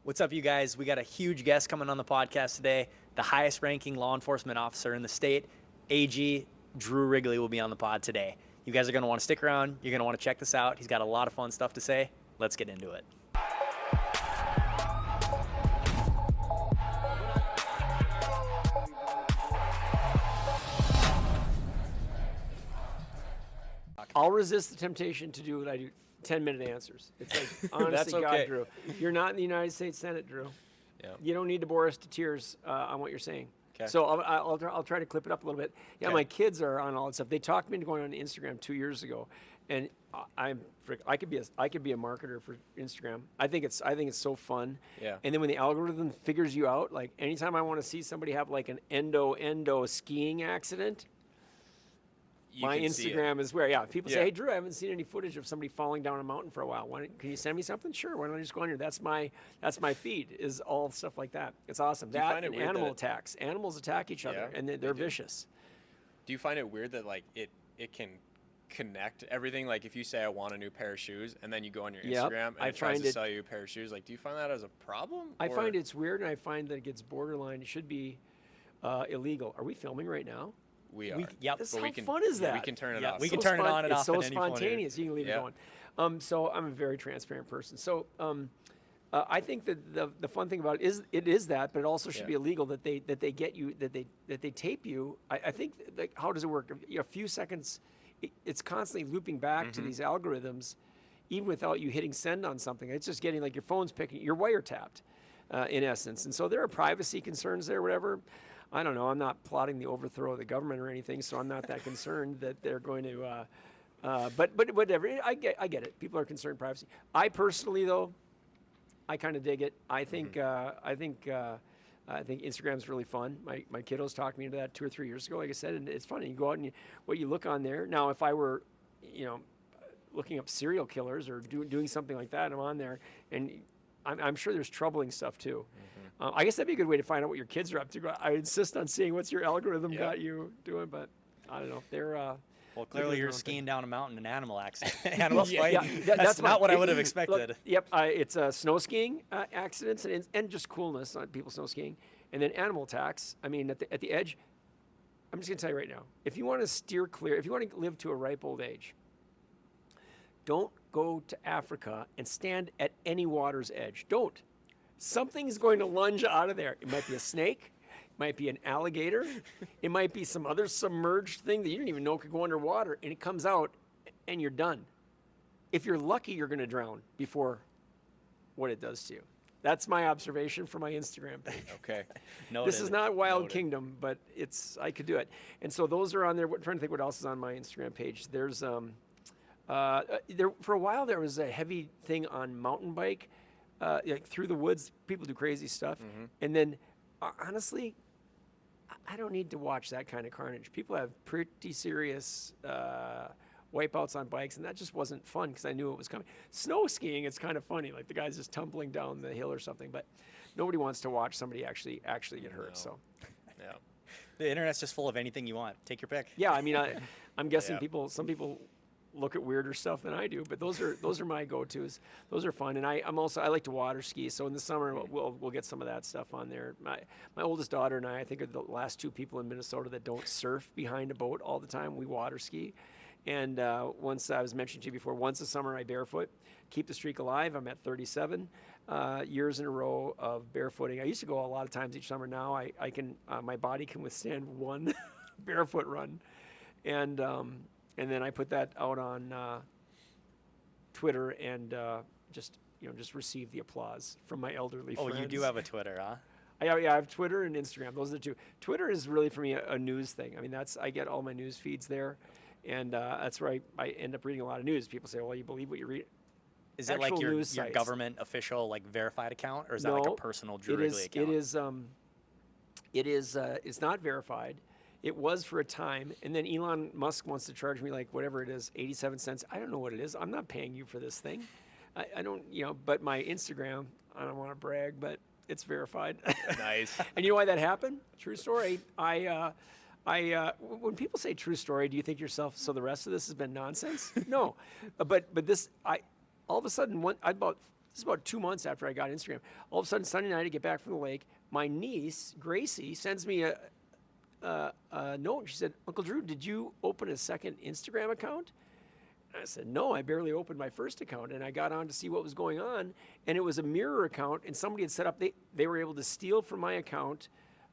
What's up, you guys? We got a huge guest coming on the podcast today. The highest ranking law enforcement officer in the state, AG Drew Wrigley, will be on the pod today. You guys are going to want to stick around. You're going to want to check this out. He's got a lot of fun stuff to say. Let's get into it. I'll resist the temptation to do what I do, 10-minute answers. It's like, honestly, okay. God, Drew, you're not in the United States Senate, Drew. Yeah. You don't need to bore us to tears on what you're saying. Okay. So I'll try to clip it up a little bit. Yeah, Okay. my kids are on all that stuff. They talked me into going on Instagram 2 years ago, and I could be a marketer for Instagram. I think it's so fun. Yeah. And then when the algorithm figures you out, like anytime I want to see somebody have like an endo skiing accident, my Instagram is where, people say, hey, Drew, I haven't seen any footage of somebody falling down a mountain for a while. Can you send me something? Sure. Why don't I just go on here? That's my feed, is all stuff like that. It's awesome. Do you find it weird animal that attacks. Animals attack each other, and they're vicious. Do you find it weird that like it can connect everything? Like if you say I want a new pair of shoes, and then you go on your Instagram and it tries to sell you a pair of shoes, like do you find that as a problem? I find it's weird, and I find that it gets borderline. It should be illegal. Are we filming right now? We are. Yep. How fun is that? We can turn it off. We can turn it on and off. It's so at any point. spontaneous. You can leave it going. So I'm a very transparent person. So I think that the fun thing about it is that, but it also should be illegal that they get you, that they tape you. I think, like, how does it work? A few seconds, it's constantly looping back to these algorithms, even without you hitting send on something. It's just getting, like, your phone's picking, you're wiretapped, in essence. And so there are privacy concerns there, whatever. I don't know. I'm not plotting the overthrow of the government or anything, so I'm not that concerned that they're going to. But whatever. I get it. People are concerned with privacy. I personally, though, I kind of dig it. I think Instagram's really fun. My kiddos talked me into that 2 or 3 years ago. Like I said, and it's funny. You go out and what you look on there. Now, if I were, looking up serial killers or doing something like that, I'm on there, and I'm sure there's troubling stuff too. I guess that'd be a good way to find out what your kids are up to. I insist on seeing what's your algorithm got you doing, but I don't know. They're well, clearly you're skiing down a mountain in animal accident. Animals fight. That's not what I would have expected. Look, it's snow skiing accidents and just coolness on people snow skiing, and then animal attacks. I mean, at the edge. I'm just gonna tell you right now. If you want to steer clear, if you want to live to a ripe old age, don't go to Africa and stand at any water's edge. Don't. Something's going to lunge out of there. It might be a snake. It might be an alligator. It might be some other submerged thing that you didn't even know could go underwater, and it comes out, and you're done. If you're lucky, you're going to drown before what it does to you. That's my observation for my Instagram page. Okay. This is not Wild Kingdom, but I could do it. And so those are on there. I'm trying to think what else is on my Instagram page. There's for a while there was a heavy thing on mountain bike. Like through the woods, people do crazy stuff. And then, honestly, I don't need to watch that kind of carnage. People have pretty serious wipeouts on bikes, and that just wasn't fun because I knew it was coming. Snow skiing, it's kind of funny, like the guy's just tumbling down the hill or something, but nobody wants to watch somebody actually get hurt. So, yeah, the internet's just full of anything you want. Take your pick. Yeah, I mean, I'm guessing some people look at weirder stuff than I do, but those are my go-tos. Those are fun, and I like to water ski. So in the summer we'll get some of that stuff on there. My oldest daughter and I think are the last two people in Minnesota that don't surf behind a boat all the time. We water ski, and once I was mentioning to you before, once a summer I barefoot, keep the streak alive. I'm at 37 years in a row of barefooting. I used to go a lot of times each summer. Now I can my body can withstand one barefoot run, and then I put that out on Twitter and just receive the applause from my elderly friends. Oh, you do have a Twitter, huh? I have Twitter and Instagram. Those are the two. Twitter is really for me a news thing. I mean, I get all my news feeds there, and that's where I end up reading a lot of news. People say, "Well, you believe what you read." Is it like your government official verified account, or is that like a personal Drew Wrigley account? It is. It's not verified. It was for a time, and then Elon Musk wants to charge me like whatever it is, 87 cents. I don't know what it is. I'm not paying you for this thing. I don't, but my Instagram, I don't want to brag, but it's verified. Nice. And you know why that happened? True story. When people say true story, do you think to yourself, so the rest of this has been nonsense? No. But this, all of a sudden, about is about 2 months after I got Instagram. All of a sudden, Sunday night, I get back from the lake. My niece, Gracie, sends me a note. She said, Uncle Drew, did you open a second Instagram account? I said, no, I barely opened my first account. And I got on to see what was going on. And it was a mirror account. And somebody had set up, they were able to steal from my account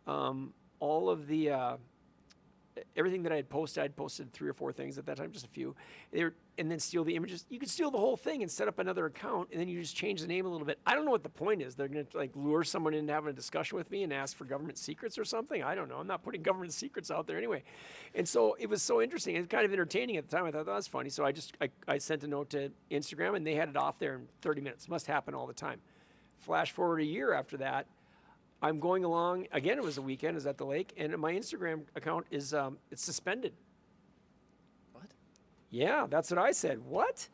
all of the, everything that I'd posted 3 or 4 things at that time, just a few. And then steal the images. You could steal the whole thing and set up another account, and then you just change the name a little bit. I don't know what the point is. They're going to like lure someone into having a discussion with me and ask for government secrets or something. I don't know. I'm not putting government secrets out there anyway. And so it was so interesting. It was kind of entertaining at the time. I thought that was funny. So I sent a note to Instagram, and they had it off there in 30 minutes. Must happen all the time. Flash forward a year after that, I'm going along. Again, it was a weekend. I was at the lake, and my Instagram account is it's suspended. Yeah, that's what I said. What?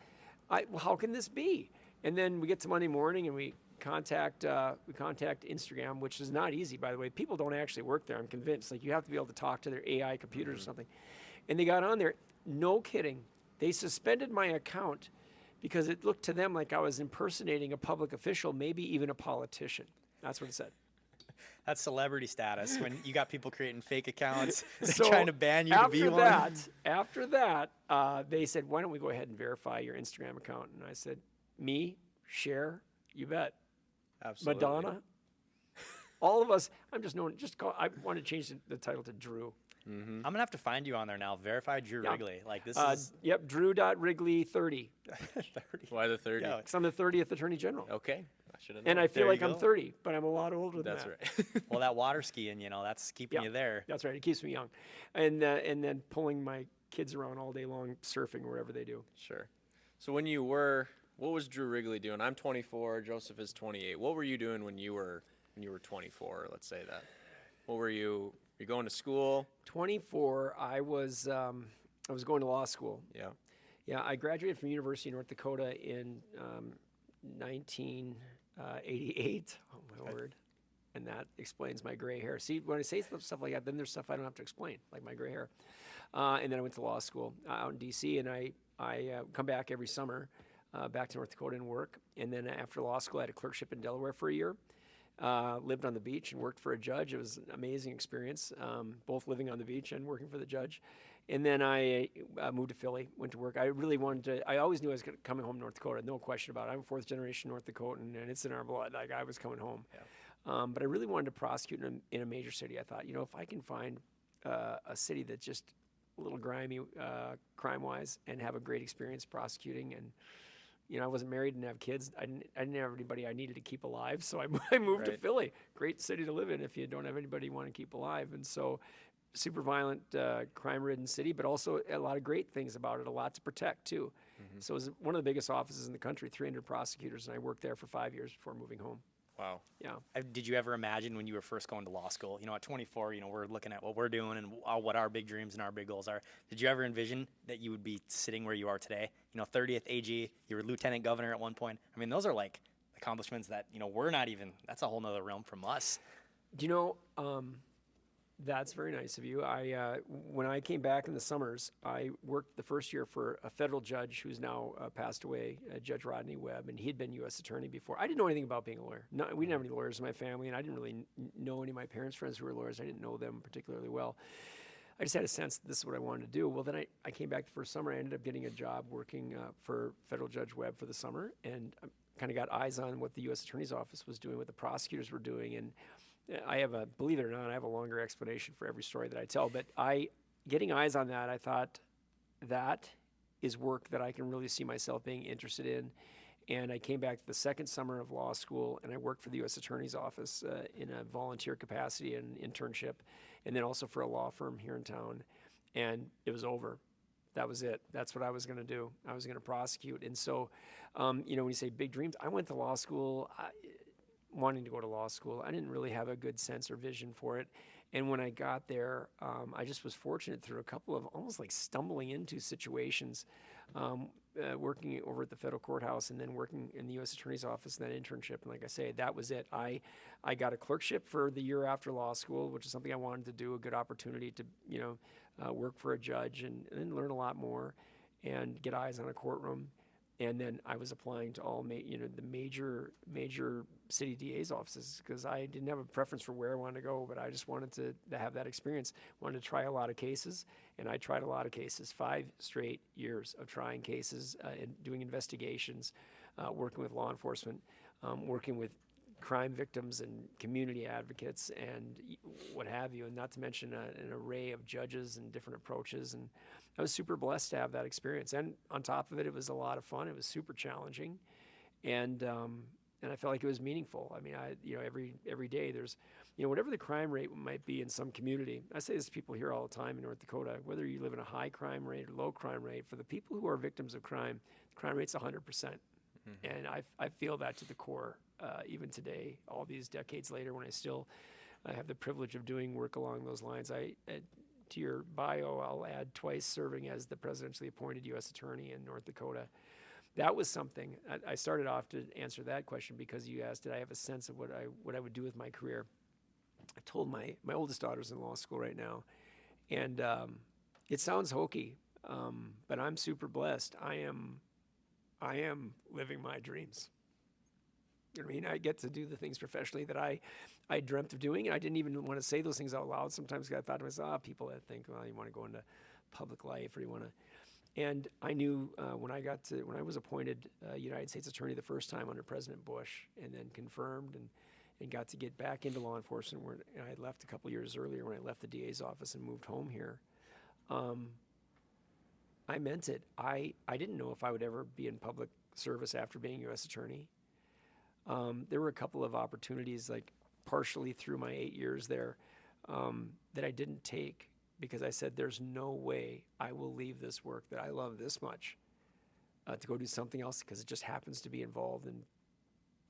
Well, how can this be? And then we get to Monday morning and we contact Instagram, which is not easy, by the way. People don't actually work there, I'm convinced. Like, you have to be able to talk to their AI computers or something. And they got on there. No kidding. They suspended my account because it looked to them like I was impersonating a public official, maybe even a politician. That's what it said. That's celebrity status when you got people creating fake accounts trying to ban you to be one. After that, they said, why don't we go ahead and verify your Instagram account? And I said, me? Cher? You bet. Absolutely. Madonna? All of us. I'm just known. I want to change the title to Drew. Mm-hmm. I'm going to have to find you on there now. Verify Drew Wrigley. Like this is... Yep, Drew.Wrigley 30. 30. Why the 30? Yeah, because I'm the 30th Attorney General. Okay. And I feel like I'm 30, but I'm a lot older than that. That's right. Well, that water skiing, that's keeping you there. That's right. It keeps me young. And then pulling my kids around all day long, surfing, wherever they do. Sure. So what was Drew Wrigley doing? I'm 24. Joseph is 28. What were you doing when you were 24? Let's say that. What were you? You going to school? 24. I was going to law school. Yeah. Yeah. I graduated from University of North Dakota in 1988. Oh my word. And that explains my gray hair. See, when I say stuff like that, then there's stuff I don't have to explain, like my gray hair. And then I went to law school out in D.C. and I come back every summer back to North Dakota and work. And then after law school, I had a clerkship in Delaware for a year. Lived on the beach and worked for a judge. It was an amazing experience, both living on the beach and working for the judge. And then I moved to Philly, went to work. I really wanted to, I always knew I was coming home to North Dakota, no question about it. I'm a 4th generation North Dakotan, and it's in our blood. Like, I was coming home. Yeah. But I really wanted to prosecute in a major city. I thought, if I can find a city that's just a little grimy crime-wise and have a great experience prosecuting, and I wasn't married, didn't have kids. I didn't have anybody I needed to keep alive, so I moved to Philly. Great city to live in if you don't have anybody you want to keep alive. And so, super violent, crime-ridden city, but also a lot of great things about it, a lot to protect, too. Mm-hmm. So it was one of the biggest offices in the country, 300 prosecutors, and I worked there for 5 years before moving home. Wow. Yeah. Did you ever imagine when you were first going to law school, at 24, we're looking at what we're doing and what our big dreams and our big goals are. Did you ever envision that you would be sitting where you are today? 30th AG, you were lieutenant governor at one point. I mean, those are like accomplishments that, we're not even, that's a whole nother realm from us. That's very nice of you. When I came back in the summers, I worked the first year for a federal judge who's now passed away, Judge Rodney Webb, and he'd been U.S. attorney before. I didn't know anything about being a lawyer. No, we didn't have any lawyers in my family, and I didn't really know any of my parents' friends who were lawyers. I didn't know them particularly well. I just had a sense that this is what I wanted to do. Well, then I came back the first summer. I ended up getting a job working for federal Judge Webb for the summer, and I kind of got eyes on what the U.S. Attorney's Office was doing, what the prosecutors were doing, and believe it or not, I have a longer explanation for every story that I tell, but getting eyes on that, I thought that is work that I can really see myself being interested in. And I came back the second summer of law school, and I worked for the U.S. Attorney's Office in a volunteer capacity and internship, and then also for a law firm here in town. And it was over. That was it. That's what I was going to do. I was going to prosecute. And so, when you say big dreams, I went to law school wanting to go to law school. I didn't really have a good sense or vision for it. And when I got there, I just was fortunate through a couple of almost like stumbling into situations, working over at the federal courthouse and then working in the U.S. Attorney's Office in that internship. And like I say, that was it. I got a clerkship for the year after law school, which is something I wanted to do, a good opportunity to, work for a judge and then learn a lot more and get eyes on a courtroom. And then I was applying to all the major city DA's offices because I didn't have a preference for where I wanted to go, but I just wanted to have that experience. Wanted to try a lot of cases, and I tried a lot of cases. 5 straight years of trying cases and doing investigations, working with law enforcement, working with crime victims and community advocates and what have you, and not to mention an array of judges and different approaches. And I was super blessed to have that experience. And on top of it, it was a lot of fun. It was super challenging, and I felt like it was meaningful. I mean, every day there's, whatever the crime rate might be in some community. I say this to people here all the time in North Dakota, whether you live in a high crime rate or low crime rate, for the people who are victims of crime, the crime rate's 100%. And I feel that to the core, even today, all these decades later, when I have the privilege of doing work along those lines. To your bio, I'll add twice serving as the presidentially appointed U.S. Attorney in North Dakota. That was something. I started off to answer that question because you asked, did I have a sense of what I would do with my career? I told my oldest daughter's in law school right now, and it sounds hokey, but I'm super blessed. I am living my dreams. I mean, I get to do the things professionally that I dreamt of doing, and I didn't even want to say those things out loud. Sometimes I thought to myself, people that think, well, you want to go into public life, or you want to. And I knew when I was appointed United States Attorney the first time under President Bush, and then confirmed and got to get back into law enforcement, where I had left a couple years earlier when I left the DA's office and moved home here. I meant it. I didn't know if I would ever be in public service after being U.S. Attorney. There were a couple of opportunities, like partially through my 8 years there, that I didn't take because I said, there's no way I will leave this work that I love this much to go do something else because it just happens to be involved in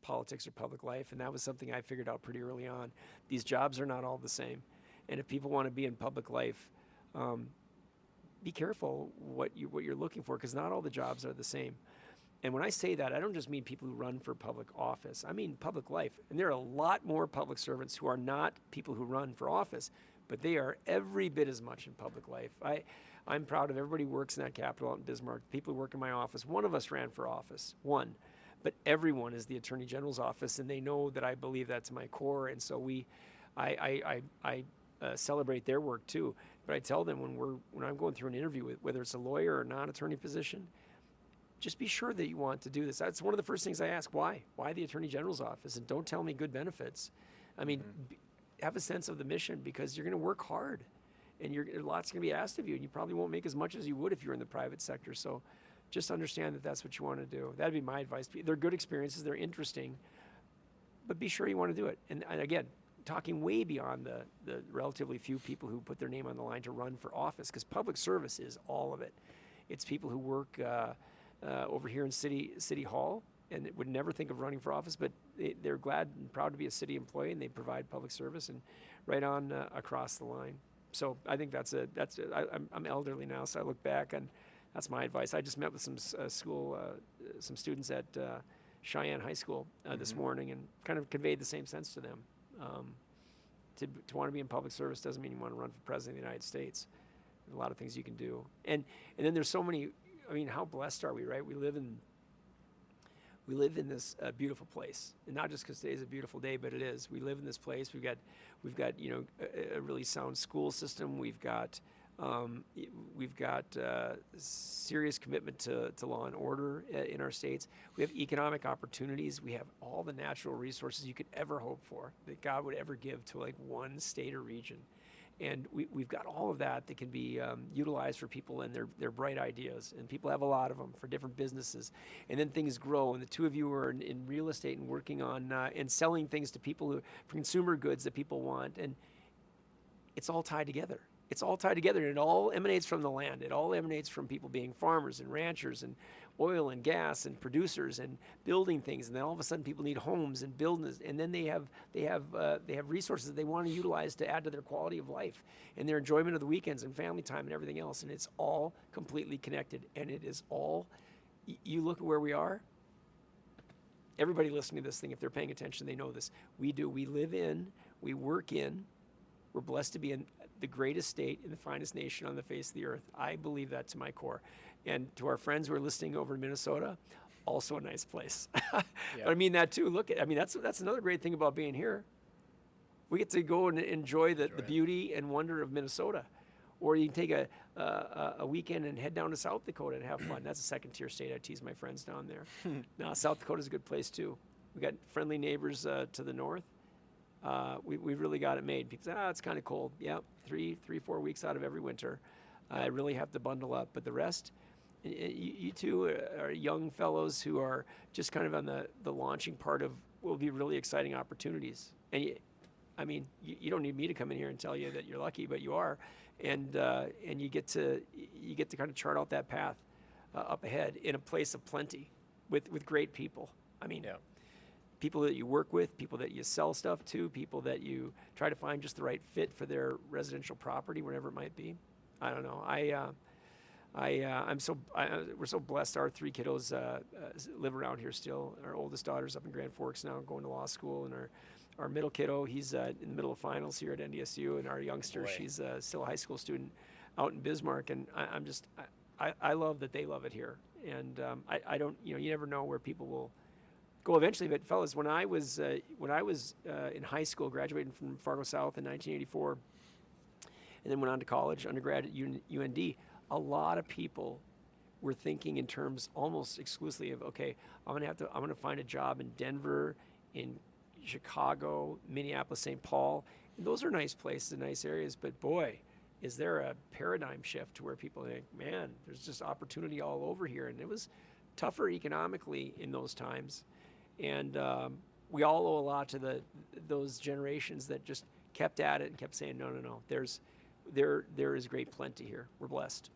politics or public life. And that was something I figured out pretty early on. These jobs are not all the same. And if people want to be in public life, be careful what you're looking for, because not all the jobs are the same. And when I say that, I don't just mean people who run for public office. I mean public life. And there are a lot more public servants who are not people who run for office, but they are every bit as much in public life. I'm proud of everybody who works in that Capitol out in Bismarck. People who work in my office, one of us ran for office, one. But everyone is the Attorney General's office, and they know that I believe that to my core. And so I celebrate their work too. But I tell them when I'm going through an interview, with whether it's a lawyer or non-attorney position, just be sure that you want to do this. That's one of the first things I ask. Why? Why the Attorney General's office? And don't tell me good benefits. I mean, have a sense of the mission, because you're going to work hard, and lots going to be asked of you, and you probably won't make as much as you would if you're in the private sector. So just understand that that's what you want to do. That'd be my advice. They're good experiences. They're interesting, but be sure you want to do it. And again, talking way beyond the relatively few people who put their name on the line to run for office, because public service is all of it. It's people who work over here in City Hall and would never think of running for office, but they're glad and proud to be a city employee, and they provide public service, and right on across the line. So I think I'm elderly now, so I look back, and that's my advice. I just met with some students at Cheyenne High School this morning, and kind of conveyed the same sense to them. To want to be in public service doesn't mean you want to run for president of the United States. There's a lot of things you can do, and then there's so many. I mean, how blessed are we, right? We live in this beautiful place, and not just because today's a beautiful day, but it is. We live in this place. We've got a really sound school system. We've got serious commitment to law and order in our states. We have economic opportunities. We have all the natural resources you could ever hope for, that God would ever give to like one state or region. And we've got all of that can be utilized for people and their bright ideas. And people have a lot of them for different businesses. And then things grow. And the two of you are in real estate and working on and selling things to people for consumer goods that people want. And it's all tied together. It's all tied together, and it all emanates from the land. It all emanates from people being farmers and ranchers and oil and gas and producers and building things. And then all of a sudden, people need homes and buildings, and then they have resources that they want to utilize to add to their quality of life and their enjoyment of the weekends and family time and everything else. And it's all completely connected. And it is all. You look at where we are. Everybody listening to this thing, if they're paying attention, they know this. We do. We live in. We work in. We're blessed to be in the greatest state in the finest nation on the face of the earth. I believe that to my core. And to our friends who are listening over in Minnesota, also a nice place. But I mean that too. That's another great thing about being here. We get to go and enjoy the beauty and wonder of Minnesota. Or you can take a weekend and head down to South Dakota and have fun. That's a second-tier state. I tease my friends down there. No, South Dakota's a good place too. We got friendly neighbors to the north. We've really got it made. People say, it's kind of cold. Yeah, 4 weeks out of every winter. I really have to bundle up. But the rest, you two are young fellows who are just kind of on the launching part of what will be really exciting opportunities. And you don't need me to come in here and tell you that you're lucky, but you are. And you get to kind of chart out that path up ahead in a place of plenty with great people. People that you work with, people that you sell stuff to, people that you try to find just the right fit for their residential property, whatever it might be. I don't know. We're so blessed. Our 3 kiddos live around here still. Our oldest daughter's up in Grand Forks now, going to law school, and our middle kiddo, he's in the middle of finals here at NDSU, and our youngster, she's still a high school student out in Bismarck. And I love that they love it here. And I don't, you never know where people will go eventually. But fellas, when I was in high school, graduating from Fargo South in 1984, and then went on to college, undergrad at UND, a lot of people were thinking in terms almost exclusively of, okay, I'm gonna find a job in Denver, in Chicago, Minneapolis, St. Paul. And those are nice places and nice areas, but boy, is there a paradigm shift to where people think, man, there's just opportunity all over here. And it was tougher economically in those times. And we all owe a lot to those generations that just kept at it and kept saying, no, there is great plenty here. We're blessed.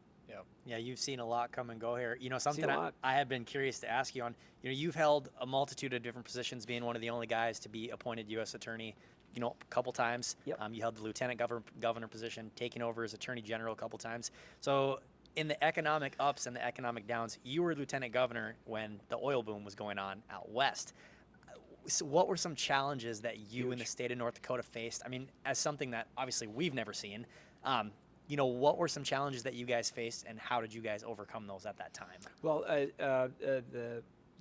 Yeah, you've seen a lot come and go here. Something I have been curious to ask you on, you've held a multitude of different positions, being one of the only guys to be appointed U.S. attorney, a couple times. Yep. You held the lieutenant governor position, taking over as attorney general a couple times. So in the economic ups and the economic downs, you were lieutenant governor when the oil boom was going on out west. So what were some challenges that you in the state of North Dakota faced? As something that obviously we've never seen, what were some challenges that you guys faced, and how did you guys overcome those at that time? Well,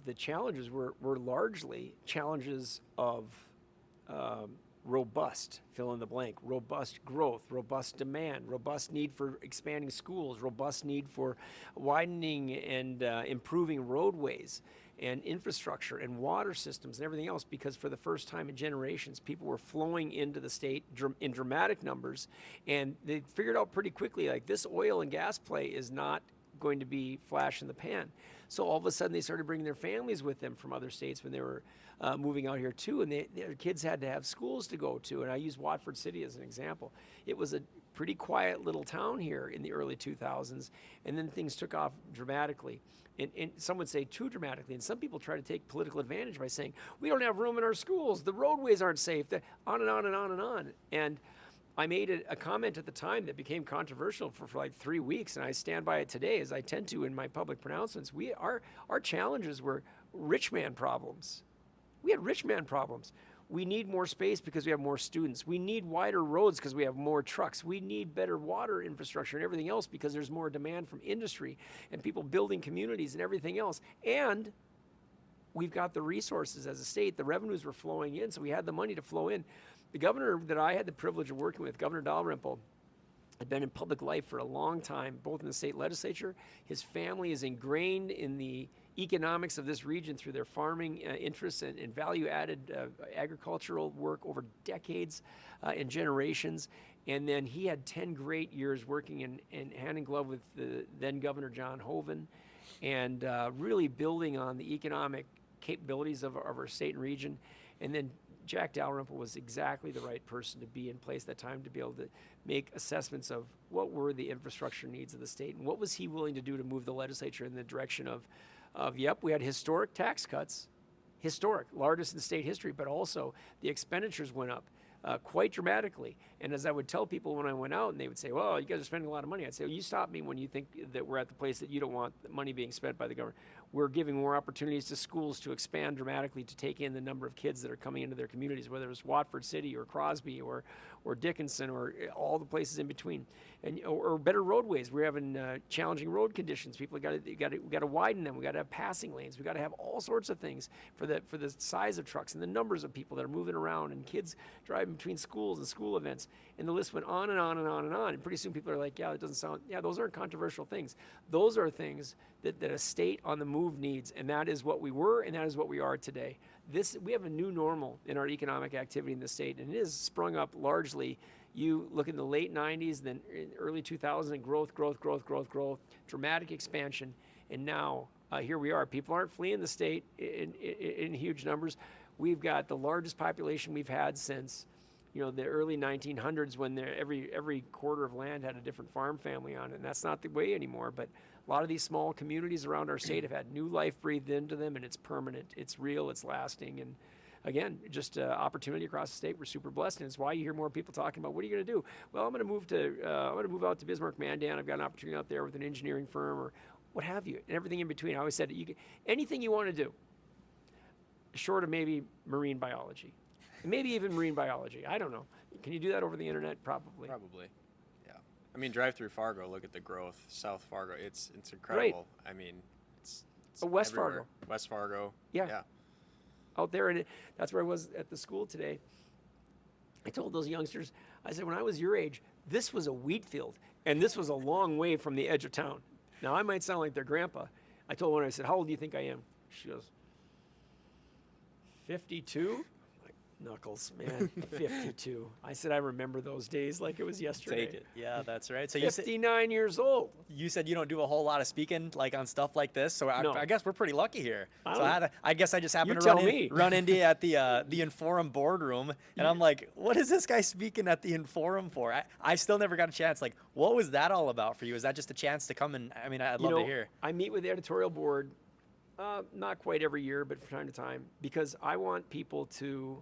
the challenges were largely challenges of robust, fill in the blank, robust growth, robust demand, robust need for expanding schools, robust need for widening and improving roadways and infrastructure and water systems and everything else, because for the first time in generations, people were flowing into the state in dramatic numbers, and they figured out pretty quickly, like, this oil and gas play is not going to be flash in the pan. So all of a sudden they started bringing their families with them from other states when they were moving out here too, and their kids had to have schools to go to. And I use Watford City as an example. It was a pretty quiet little town here in the early 2000s, and then things took off dramatically. And some would say too dramatically, and some people try to take political advantage by saying, we don't have room in our schools, the roadways aren't safe, on and on and on and on. And I made a comment at the time that became controversial for like 3 weeks, and I stand by it today, as I tend to in my public pronouncements. Our challenges were rich man problems. We had rich man problems. We need more space because we have more students. We need wider roads because we have more trucks. We need better water infrastructure and everything else because there's more demand from industry and people building communities and everything else. And we've got the resources as a state. The revenues were flowing in, so we had the money to flow in. The governor that I had the privilege of working with, Governor Dalrymple, had been in public life for a long time, both in the state legislature. His family is ingrained in the economics of this region through their farming interests and value-added agricultural work over decades and generations. And then he had 10 great years working in hand in glove with the then Governor John Hoeven, and really building on the economic capabilities of our state and region. And then Jack Dalrymple was exactly the right person to be in place at that time to be able to make assessments of what were the infrastructure needs of the state and what was he willing to do to move the legislature in the direction of we had historic tax cuts, largest in state history, but also the expenditures went up quite dramatically. And as I would tell people when I went out, and they would say, well, you guys are spending a lot of money. I'd say, well, you stop me when you think that we're at the place that you don't want the money being spent by the government. We're giving more opportunities to schools to expand dramatically to take in the number of kids that are coming into their communities, whether it's Watford City or Crosby or Dickinson or all the places in between, or better roadways. We're having challenging road conditions. People got to widen them. We got to have passing lanes. We got to have all sorts of things for the size of trucks and the numbers of people that are moving around and kids driving between schools and school events. And the list went on and on and on and on. And pretty soon people are like, yeah, that doesn't sound. Yeah, those aren't controversial things. Those are things that a state on the move needs, and that is what we were, and that is what we are today. We have a new normal in our economic activity in the state, and it has sprung up largely. You look in the late 90s, then early 2000s, and growth, dramatic expansion, and now here we are. People aren't fleeing the state in huge numbers. We've got the largest population we've had since the early 1900s, when every quarter of land had a different farm family on it, and that's not the way anymore. But a lot of these small communities around our state have had new life breathed into them, and it's permanent, it's real, it's lasting, and again, just opportunity across the state. We're super blessed, and it's why you hear more people talking about, what are you going to do? Well, I'm going to move out to Bismarck, Mandan. I've got an opportunity out there with an engineering firm, or what have you, and everything in between. I always said, anything you want to do, short of maybe marine biology. Maybe even marine biology. I don't know. Can you do that over the internet? Probably. Probably. Yeah. I mean, drive through Fargo. Look at the growth. South Fargo. It's incredible. Right. I mean, it's West everywhere. Fargo. West Fargo. Yeah. Out there, and that's where I was at the school today. I told those youngsters, I said, when I was your age, this was a wheat field, and this was a long way from the edge of town. Now, I might sound like their grandpa. I told one, I said, how old do you think I am? She goes, 52? Knuckles, man, 52. I said, I remember those days like it was yesterday. Take it. Yeah, that's right. So 59 years old. You said you don't do a whole lot of speaking like on stuff like this, so No. I guess we're pretty lucky here. I guess I just happened You to tell run into you at the Inforum boardroom, and I'm like, what is this guy speaking at the Inforum for? I still never got a chance. Like, what was that all about for you? Is that just a chance to come and, I mean, I'd love to hear. I meet with the editorial board, not quite every year, but from time to time, because I want people to,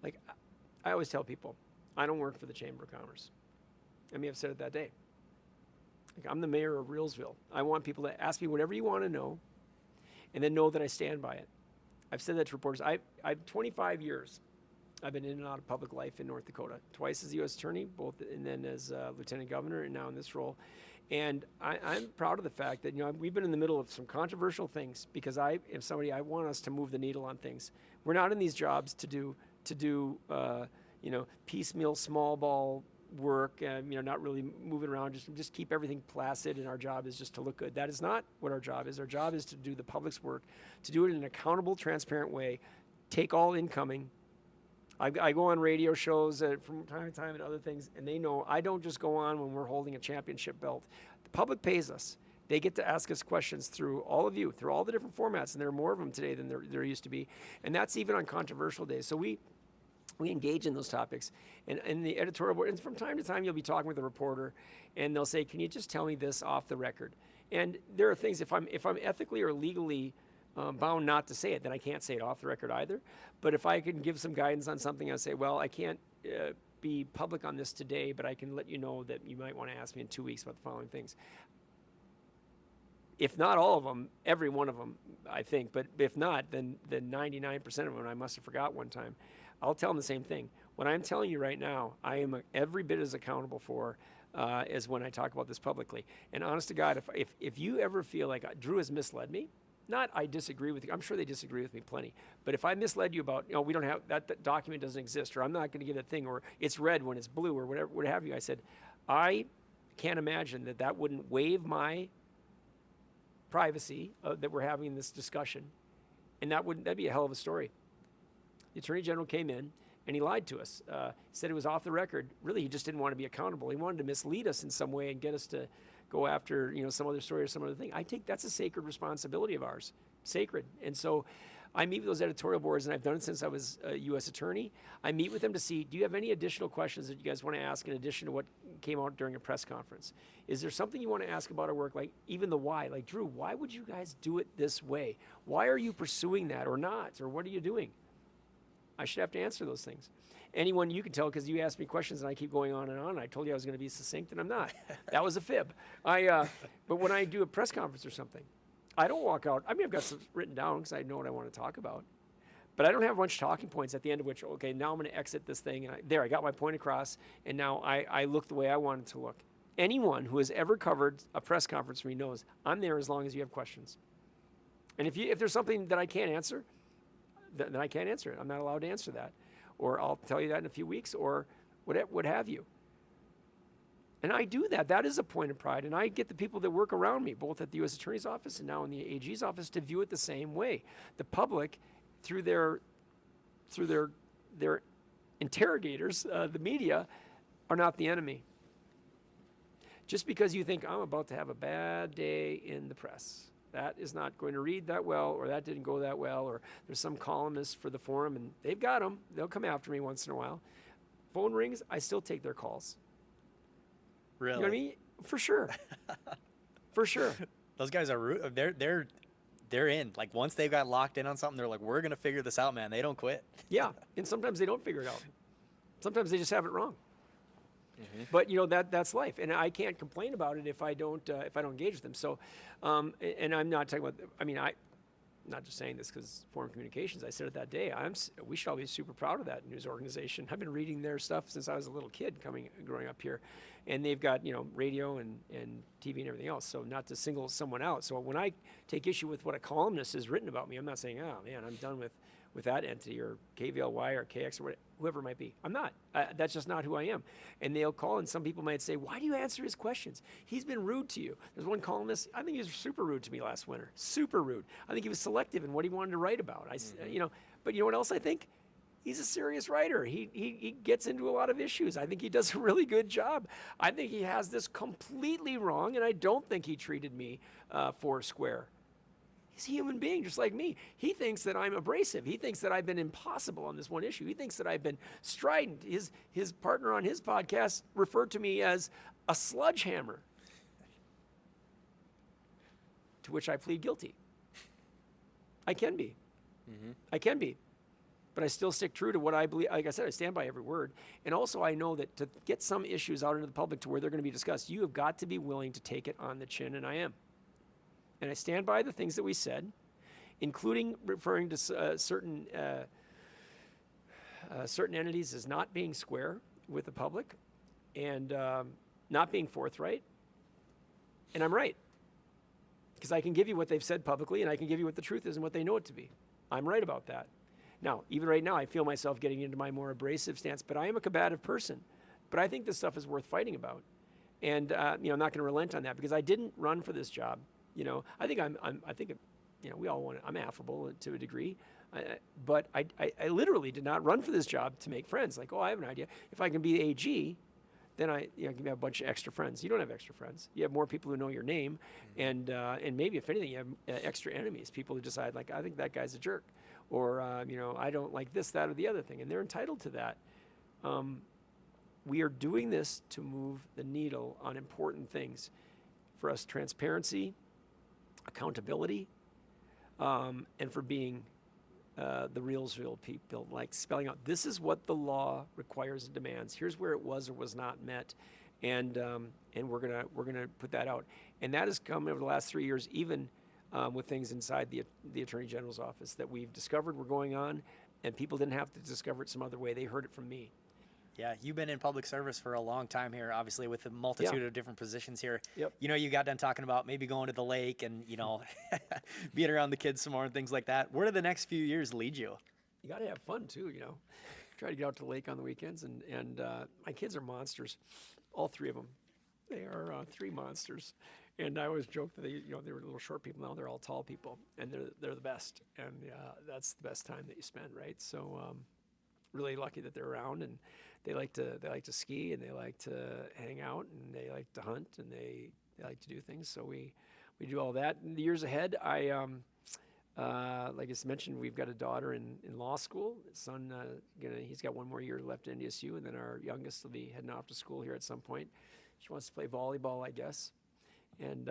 like, I always tell people, I don't work for the Chamber of Commerce. I mean, I've said it that day. Like, I'm the mayor of Reelsville. I want people to ask me whatever you want to know, and then know that I stand by it. I've said that to reporters. I've 25 years. I've been in and out of public life in North Dakota, twice as U.S. attorney, both, and then as lieutenant governor, and now in this role. And I'm proud of the fact that we've been in the middle of some controversial things, because I am somebody, I want us to move the needle on things. We're not in these jobs to do piecemeal small ball work, not really moving around, just keep everything placid, and our job is just to look good. That is not what our job is. Our job is to do the public's work, to do it in an accountable, transparent way, take all incoming. I go on radio shows from time to time and other things, and they know I don't just go on when we're holding a championship belt. The public pays us. They get to ask us questions through all of you, through all the different formats, and there are more of them today than there used to be. And that's even on controversial days. So we engage in those topics. And the editorial board, and from time to time you'll be talking with a reporter, and they'll say, can you just tell me this off the record? And there are things, if I'm ethically or legally bound not to say it, then I can't say it off the record either. But if I can give some guidance on something, I'll say, well, I can't be public on this today, but I can let you know that you might want to ask me in 2 weeks about the following things. If not all of them, every one of them, I think. But if not, then 99% of them I must have forgot one time. I'll tell them the same thing. What I'm telling you right now, I am every bit as accountable for as when I talk about this publicly. And honest to God, if you ever feel like Drew has misled me, not I disagree with you. I'm sure they disagree with me plenty. But if I misled you about, we don't have, that document doesn't exist, or I'm not going to give that thing, or it's red when it's blue, or whatever, what have you, I said, I can't imagine that wouldn't waive my privacy that we're having this discussion, and that'd be a hell of a story. The Attorney General came in and he lied to us. He said it was off the record. Really, he just didn't want to be accountable. He wanted to mislead us in some way and get us to go after some other story or some other thing. I think that's a sacred responsibility of ours, sacred. And so I meet with those editorial boards, and I've done it since I was a U.S. attorney. I meet with them to see, do you have any additional questions that you guys want to ask in addition to what came out during a press conference? Is there something you want to ask about our work, like even the why? Like, Drew, why would you guys do it this way? Why are you pursuing that or not? Or what are you doing? I should have to answer those things. Anyone, you can tell because you ask me questions and I keep going on and on. I told you I was going to be succinct and I'm not. That was a fib. But when I do a press conference or something, I don't walk out. I mean, I've got some written down because I know what I want to talk about. But I don't have a bunch of talking points at the end of which, okay, now I'm going to exit this thing. And I got my point across, and now I look the way I want it to look. Anyone who has ever covered a press conference for me knows I'm there as long as you have questions. And if there's something that I can't answer, then I can't answer it. I'm not allowed to answer that. Or I'll tell you that in a few weeks, or what have you. And I do that. That is a point of pride. And I get the people that work around me, both at the U.S. Attorney's Office and now in the AG's office, to view it the same way. The public, through their interrogators, the media, are not the enemy. Just because you think I'm about to have a bad day in the press, that is not going to read that well, or that didn't go that well, or there's some columnist for the Forum, and they've got them. They'll come after me once in a while. Phone rings, I still take their calls. Really? You know what I mean? For sure. For sure. Those guys are they're in. Like once they've got locked in on something, they're like, we're gonna figure this out, man. They don't quit. Yeah, and sometimes they don't figure it out. Sometimes they just have it wrong. Mm-hmm. But you know that's life, and I can't complain about it if I don't engage with them. So, and I'm not talking about. I mean, I'm not just saying this because Forum Communications. I said it that day. We should all be super proud of that news organization. I've been reading their stuff since I was a little kid, growing up here, and they've got radio and TV and everything else. So not to single someone out. So when I take issue with what a columnist has written about me, I'm not saying, oh man, I'm done with that entity or KVLY or KX or whoever it might be. I'm not. That's just not who I am. And they'll call, and some people might say, why do you answer his questions? He's been rude to you. There's one columnist, I think he was super rude to me last winter. Super rude. I think he was selective in what he wanted to write about. But you know what else I think? He's a serious writer. He gets into a lot of issues. I think he does a really good job. I think he has this completely wrong, and I don't think he treated me four square. He's a human being just like me. He thinks that I'm abrasive. He thinks that I've been impossible on this one issue. He thinks that I've been strident. His partner on his podcast referred to me as a sludgehammer, to which I plead guilty. I can be. Mm-hmm. I can be. But I still stick true to what I believe. Like I said, I stand by every word. And also I know that to get some issues out into the public to where they're going to be discussed, you have got to be willing to take it on the chin, and I am. And I stand by the things that we said, including referring to certain entities as not being square with the public and not being forthright. And I'm right. Because I can give you what they've said publicly, and I can give you what the truth is and what they know it to be. I'm right about that. Now, even right now, I feel myself getting into my more abrasive stance, but I am a combative person. But I think this stuff is worth fighting about. And I'm not going to relent on that because I didn't run for this job. I think we all want it. I'm affable to a degree, but I literally did not run for this job to make friends. Like, I have an idea. If I can be AG, then I can have a bunch of extra friends. You don't have extra friends. You have more people who know your name, and maybe if anything, you have extra enemies. People who decide, like, I think that guy's a jerk, or I don't like this, that, or the other thing, and they're entitled to that. We are doing this to move the needle on important things. For us, transparency, accountability, and for being the real people, like spelling out, this is what the law requires and demands. Here's where it was or was not met, and we're gonna put that out. And that has come over the last 3 years, even with things inside the Attorney General's office that we've discovered were going on, and people didn't have to discover it some other way. They heard it from me. Yeah, you've been in public service for a long time here, obviously, with a multitude of different positions here. Yep. You got done talking about maybe going to the lake and, being around the kids some more and things like that. Where do the next few years lead you? You got to have fun, too, Try to get out to the lake on the weekends, and my kids are monsters, all three of them. They are three monsters. And I always joke that they were little short people. Now they're all tall people, and they're the best. And that's the best time that you spend, right? So really lucky that they're around, and they like to ski, and they like to hang out, and they like to hunt, and they like to do things. So we do all that. In the years ahead, I like I mentioned, we've got a daughter in law school. Son, he's got one more year left at NDSU, and then our youngest will be heading off to school here at some point. She wants to play volleyball, I guess. And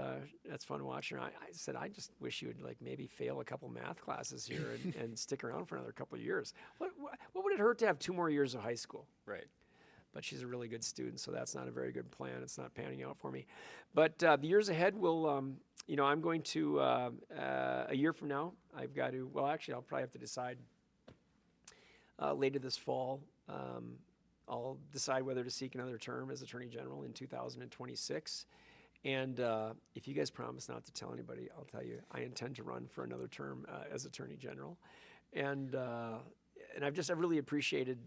that's fun watching her. I said, I just wish you would like maybe fail a couple math classes here and stick around for another couple of years. What would it hurt to have 2 more years of high school? Right. But she's a really good student, so that's not a very good plan. It's not panning out for me. But the years ahead will, I'm going to, a year from now, I've got to, well, actually, I'll probably have to decide later this fall. I'll decide whether to seek another term as Attorney General in 2026. And if you guys promise not to tell anybody, I'll tell you, I intend to run for another term as Attorney General. And I've really appreciated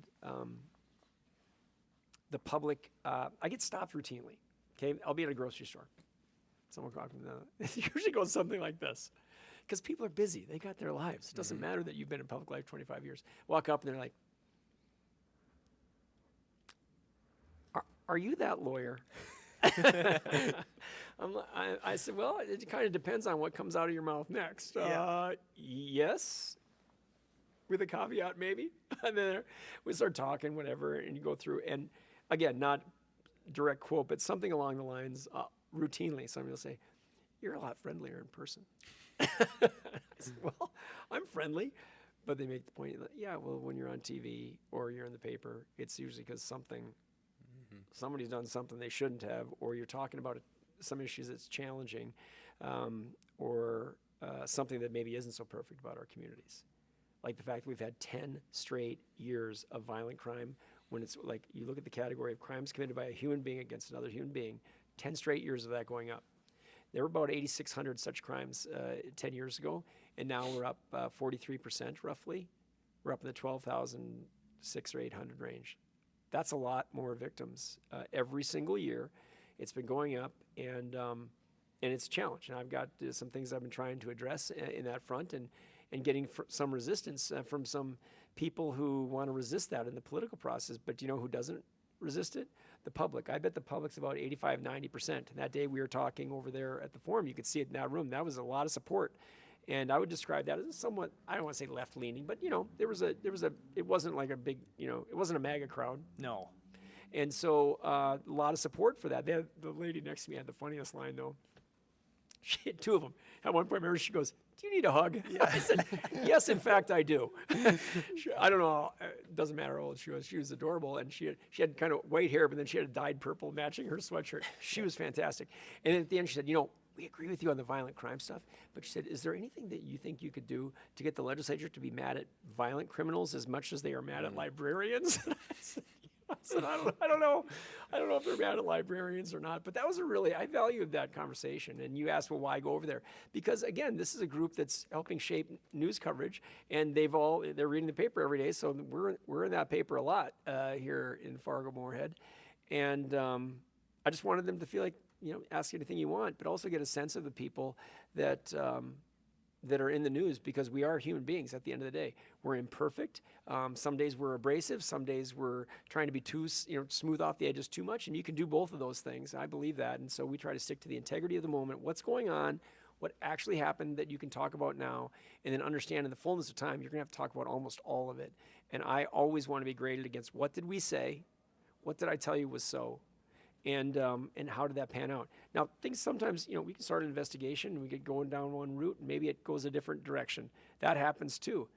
the public. I get stopped routinely. Okay, I'll be at a grocery store. Someone will it usually goes something like this, because people are busy. They got their lives. It doesn't matter that you've been in public life 25 years. Walk up and they're like, "Are you that lawyer?" I said, well, it kind of depends on what comes out of your mouth next. Yes, with a caveat maybe. And then we start talking, whatever, and you go through. And again, not direct quote, but something along the lines, routinely, somebody will say, "You're a lot friendlier in person." I said, well, I'm friendly. But they make the point that, yeah, well, when you're on TV or you're in the paper, it's usually because somebody's done something they shouldn't have, or you're talking about some issues that's challenging, or something that maybe isn't so perfect about our communities. Like the fact that we've had 10 straight years of violent crime, when it's like you look at the category of crimes committed by a human being against another human being, 10 straight years of that going up. There were about 8,600 such crimes 10 years ago, and now we're up 43% roughly. We're up in the 12,600 or 800 range. That's a lot more victims every single year. It's been going up, and it's a challenge. And I've got some things I've been trying to address in that front, and getting some resistance from some people who want to resist that in the political process. But do you know who doesn't resist it? The public. I bet the public's about 85, 90%. And that day we were talking over there at the forum, you could see it in that room. That was a lot of support. And I would describe that as somewhat, I don't want to say left-leaning, but, it wasn't like a big, it wasn't a MAGA crowd. No. And so a lot of support for that. The lady next to me had the funniest line, though. She had 2 of them. At one point, remember, she goes, "Do you need a hug?" Yeah. I said, "Yes, in fact, I do." I don't know. It doesn't matter how old she was. She was adorable, and she had kind of white hair, but then she had a dyed purple matching her sweatshirt. She was fantastic. And then at the end, she said, "We agree with you on the violent crime stuff," but she said, "Is there anything that you think you could do to get the legislature to be mad at violent criminals as much as they are mad at librarians?" I said, I don't know. I don't know if they're mad at librarians or not, but that was I valued that conversation. And you asked, well, why go over there? Because again, this is a group that's helping shape news coverage, and they're reading the paper every day. So we're in that paper a lot here in Fargo-Moorhead. And I just wanted them to feel like, ask anything you want, but also get a sense of the people that are in the news, because we are human beings at the end of the day. We're imperfect. Some days we're abrasive. Some days we're trying to be too, smooth off the edges too much, and you can do both of those things. I believe that, and so we try to stick to the integrity of the moment, what's going on, what actually happened that you can talk about now, and then understand in the fullness of time, you're going to have to talk about almost all of it. And I always want to be graded against what did we say, what did I tell you was so, and how did that pan out? Now, things sometimes, we can start an investigation and we get going down one route and maybe it goes a different direction. That happens too.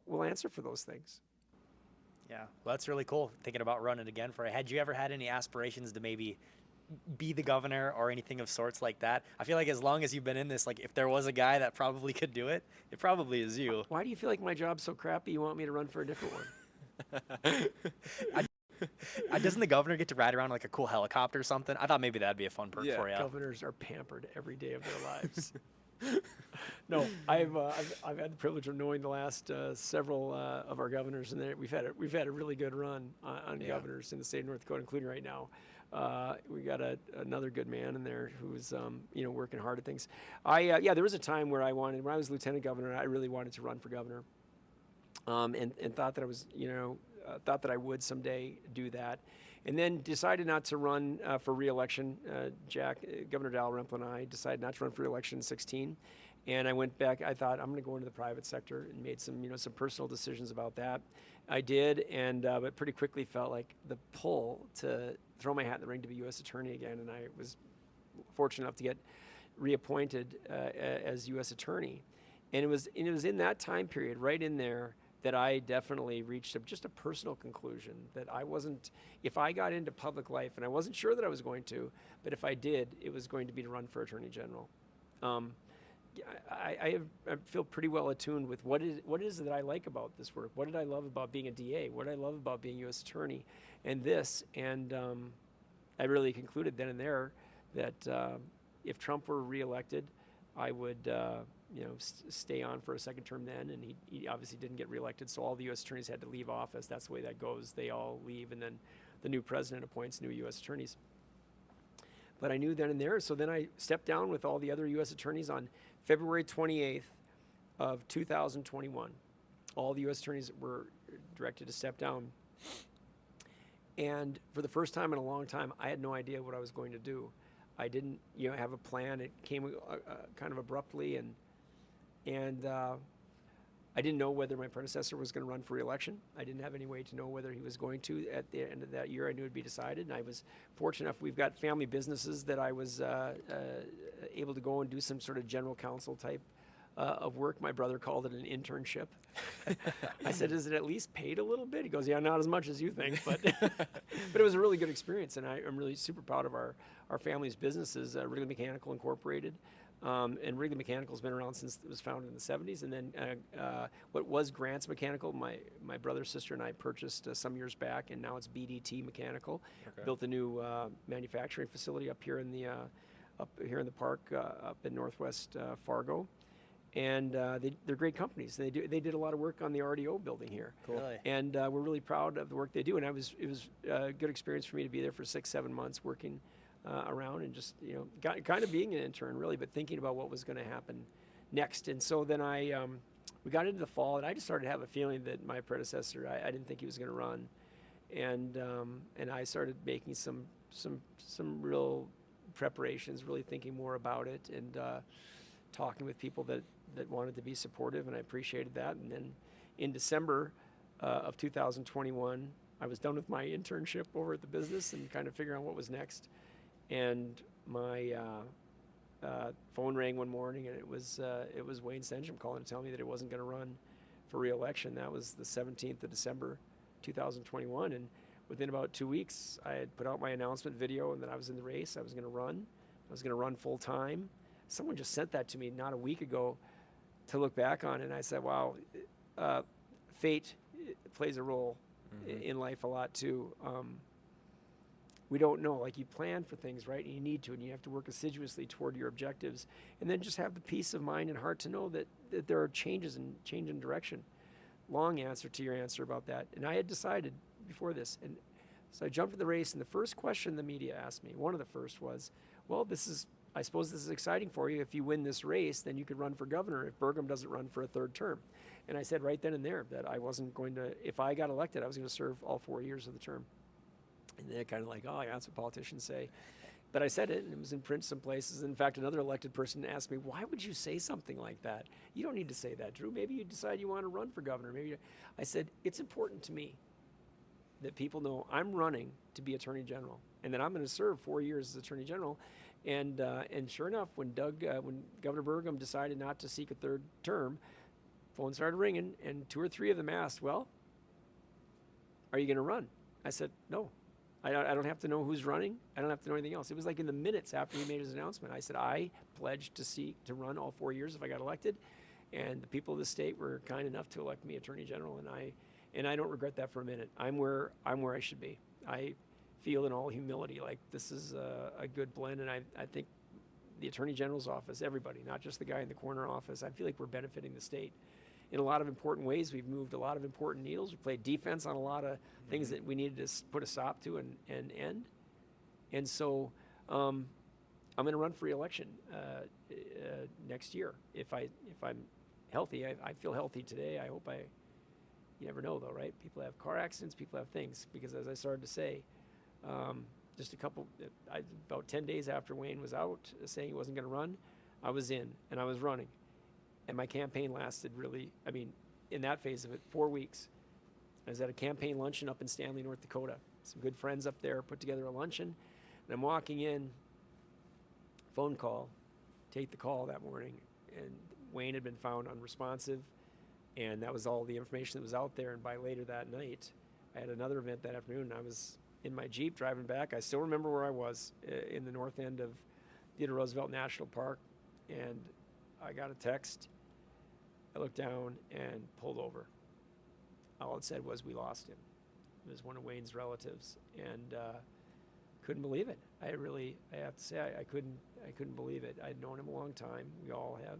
We'll answer for those things. Yeah, well, that's really cool, thinking about running again for it. Had you ever had any aspirations to maybe be the governor or anything of sorts like that? I feel like as long as you've been in this, like if there was a guy that probably could do it, it probably is you. Why do you feel like my job's so crappy you want me to run for a different one? Doesn't the governor get to ride around like a cool helicopter or something? I thought maybe that'd be a fun perk for you. Governors are pampered every day of their lives. No, I've had the privilege of knowing the last several of our governors, and we've had a really good run on governors in the state of North Dakota, including right now. We got another good man in there who's working hard at things. There was a time where when I was lieutenant governor, I really wanted to run for governor, and thought that I was thought that I would someday do that, and then decided not to run for re-election. Governor Dalrymple and I decided not to run for re-election in 2016, and I went back. I thought I'm going to go into the private sector, and made some personal decisions about that. I did, and but pretty quickly felt like the pull to throw my hat in the ring to be U.S. Attorney again, and I was fortunate enough to get reappointed as U.S. Attorney. And it was in that time period, right in there, that I definitely reached just a personal conclusion that I wasn't, if I got into public life, and I wasn't sure that I was going to, but if I did, it was going to be to run for Attorney General. I feel pretty well attuned with what is it that I like about this work. What did I love about being a DA? What did I love about being U.S. Attorney? And I really concluded then and there that if Trump were reelected, I would stay on for a second term then, and he obviously didn't get reelected, so all the U.S. attorneys had to leave office. That's the way that goes. They all leave, and then the new president appoints new U.S. attorneys. But I knew then and there, so then I stepped down with all the other U.S. attorneys on February 28th of 2021. All the U.S. attorneys were directed to step down. And for the first time in a long time, I had no idea what I was going to do. I didn't have a plan. It came kind of abruptly, and I didn't know whether my predecessor was going to run for re-election. I didn't have any way to know whether he was going to at the end of that year. I knew it would be decided, and I was fortunate enough. We've got family businesses that I was able to go and do some sort of general counsel type of work. My brother called it an internship. I said, "Is it at least paid a little bit?" He goes, "Yeah, not as much as you think, but but it was a really good experience, and I'm really super proud of our family's businesses, Wrigley Mechanical Incorporated. And Wrigley Mechanical has been around since it was founded in the 70s. And then what was Grant's Mechanical, my brother, sister, and I purchased some years back, and now it's BDT Mechanical. Okay. Built a new manufacturing facility up here in the park up in Northwest Fargo. And they're great companies. They did a lot of work on the RDO building here. Cool. Really? And we're really proud of the work they do. And it was a good experience for me to be there for 6-7 months working around and just kind of being an intern really, but thinking about what was going to happen next. And so then we got into the fall, and I just started to have a feeling that my predecessor, I didn't think he was going to run, and I started making some real preparations, really thinking more about it, and talking with people that wanted to be supportive, and I appreciated that. And then in December of 2021, I was done with my internship over at the business and kind of figuring out what was next. And my phone rang one morning, and it was Wayne Senchum calling to tell me that he wasn't going to run for re-election. That was the 17th of December, 2021. And within about 2 weeks, I had put out my announcement video, and that I was in the race. I was going to run. I was going to run full time. Someone just sent that to me not a week ago to look back on, and I said, "Wow, fate plays a role in life a lot too." We don't know. Like, you plan for things, right? And you need to, and you have to work assiduously toward your objectives, and then just have the peace of mind and heart to know that there are change in direction. Long answer to your answer about that. And I had decided before this, and so I jumped in the race, and the first question the media asked me, one of the first was, "Well, I suppose this is exciting for you. If you win this race, then you could run for governor if Burgum doesn't run for a third term." And I said right then and there that I wasn't going to, if I got elected, I was going to serve all 4 years of the term. And they're kind of like, "Oh, yeah, that's what politicians say." But I said it, and it was in print some places. In fact, another elected person asked me, "Why would you say something like that? You don't need to say that, Drew. Maybe you decide you want to run for governor." I said, "It's important to me that people know I'm running to be Attorney General, and that I'm going to serve 4 years as Attorney General." And sure enough, when Governor Burgum decided not to seek a third term, phone started ringing, and 2 or 3 of them asked, "Well, are you going to run?" I said, "No. I don't have to know who's running. I don't have to know anything else." It was like in the minutes after he made his announcement. I said, "I pledged to run all 4 years if I got elected," and the people of the state were kind enough to elect me Attorney General, and I don't regret that for a minute. I'm where I should be. I feel in all humility like this is a good blend, and I think the Attorney General's office, everybody, not just the guy in the corner office, I feel like we're benefiting the state in a lot of important ways. We've moved a lot of important needles. We played defense on a lot of things that we needed to put a stop to and end. And so I'm going to run for re-election next year if I'm healthy. I feel healthy today. I hope you never know though, right? People have car accidents, people have things, because as I started to say, just about 10 days after Wayne was out saying he wasn't going to run, I was in and I was running. And my campaign lasted in that phase of it, 4 weeks. I was at a campaign luncheon up in Stanley, North Dakota. Some good friends up there put together a luncheon. And I'm walking in, phone call, take the call that morning, and Wayne had been found unresponsive, and that was all the information that was out there. And by later that night, I had another event that afternoon, and I was in my Jeep driving back. I still remember where I was in the north end of Theodore Roosevelt National Park, and I got a text. I looked down and pulled over. All it said was, "We lost him." It was one of Wayne's relatives, and couldn't believe it. I have to say, I couldn't believe it. I'd known him a long time. We all have,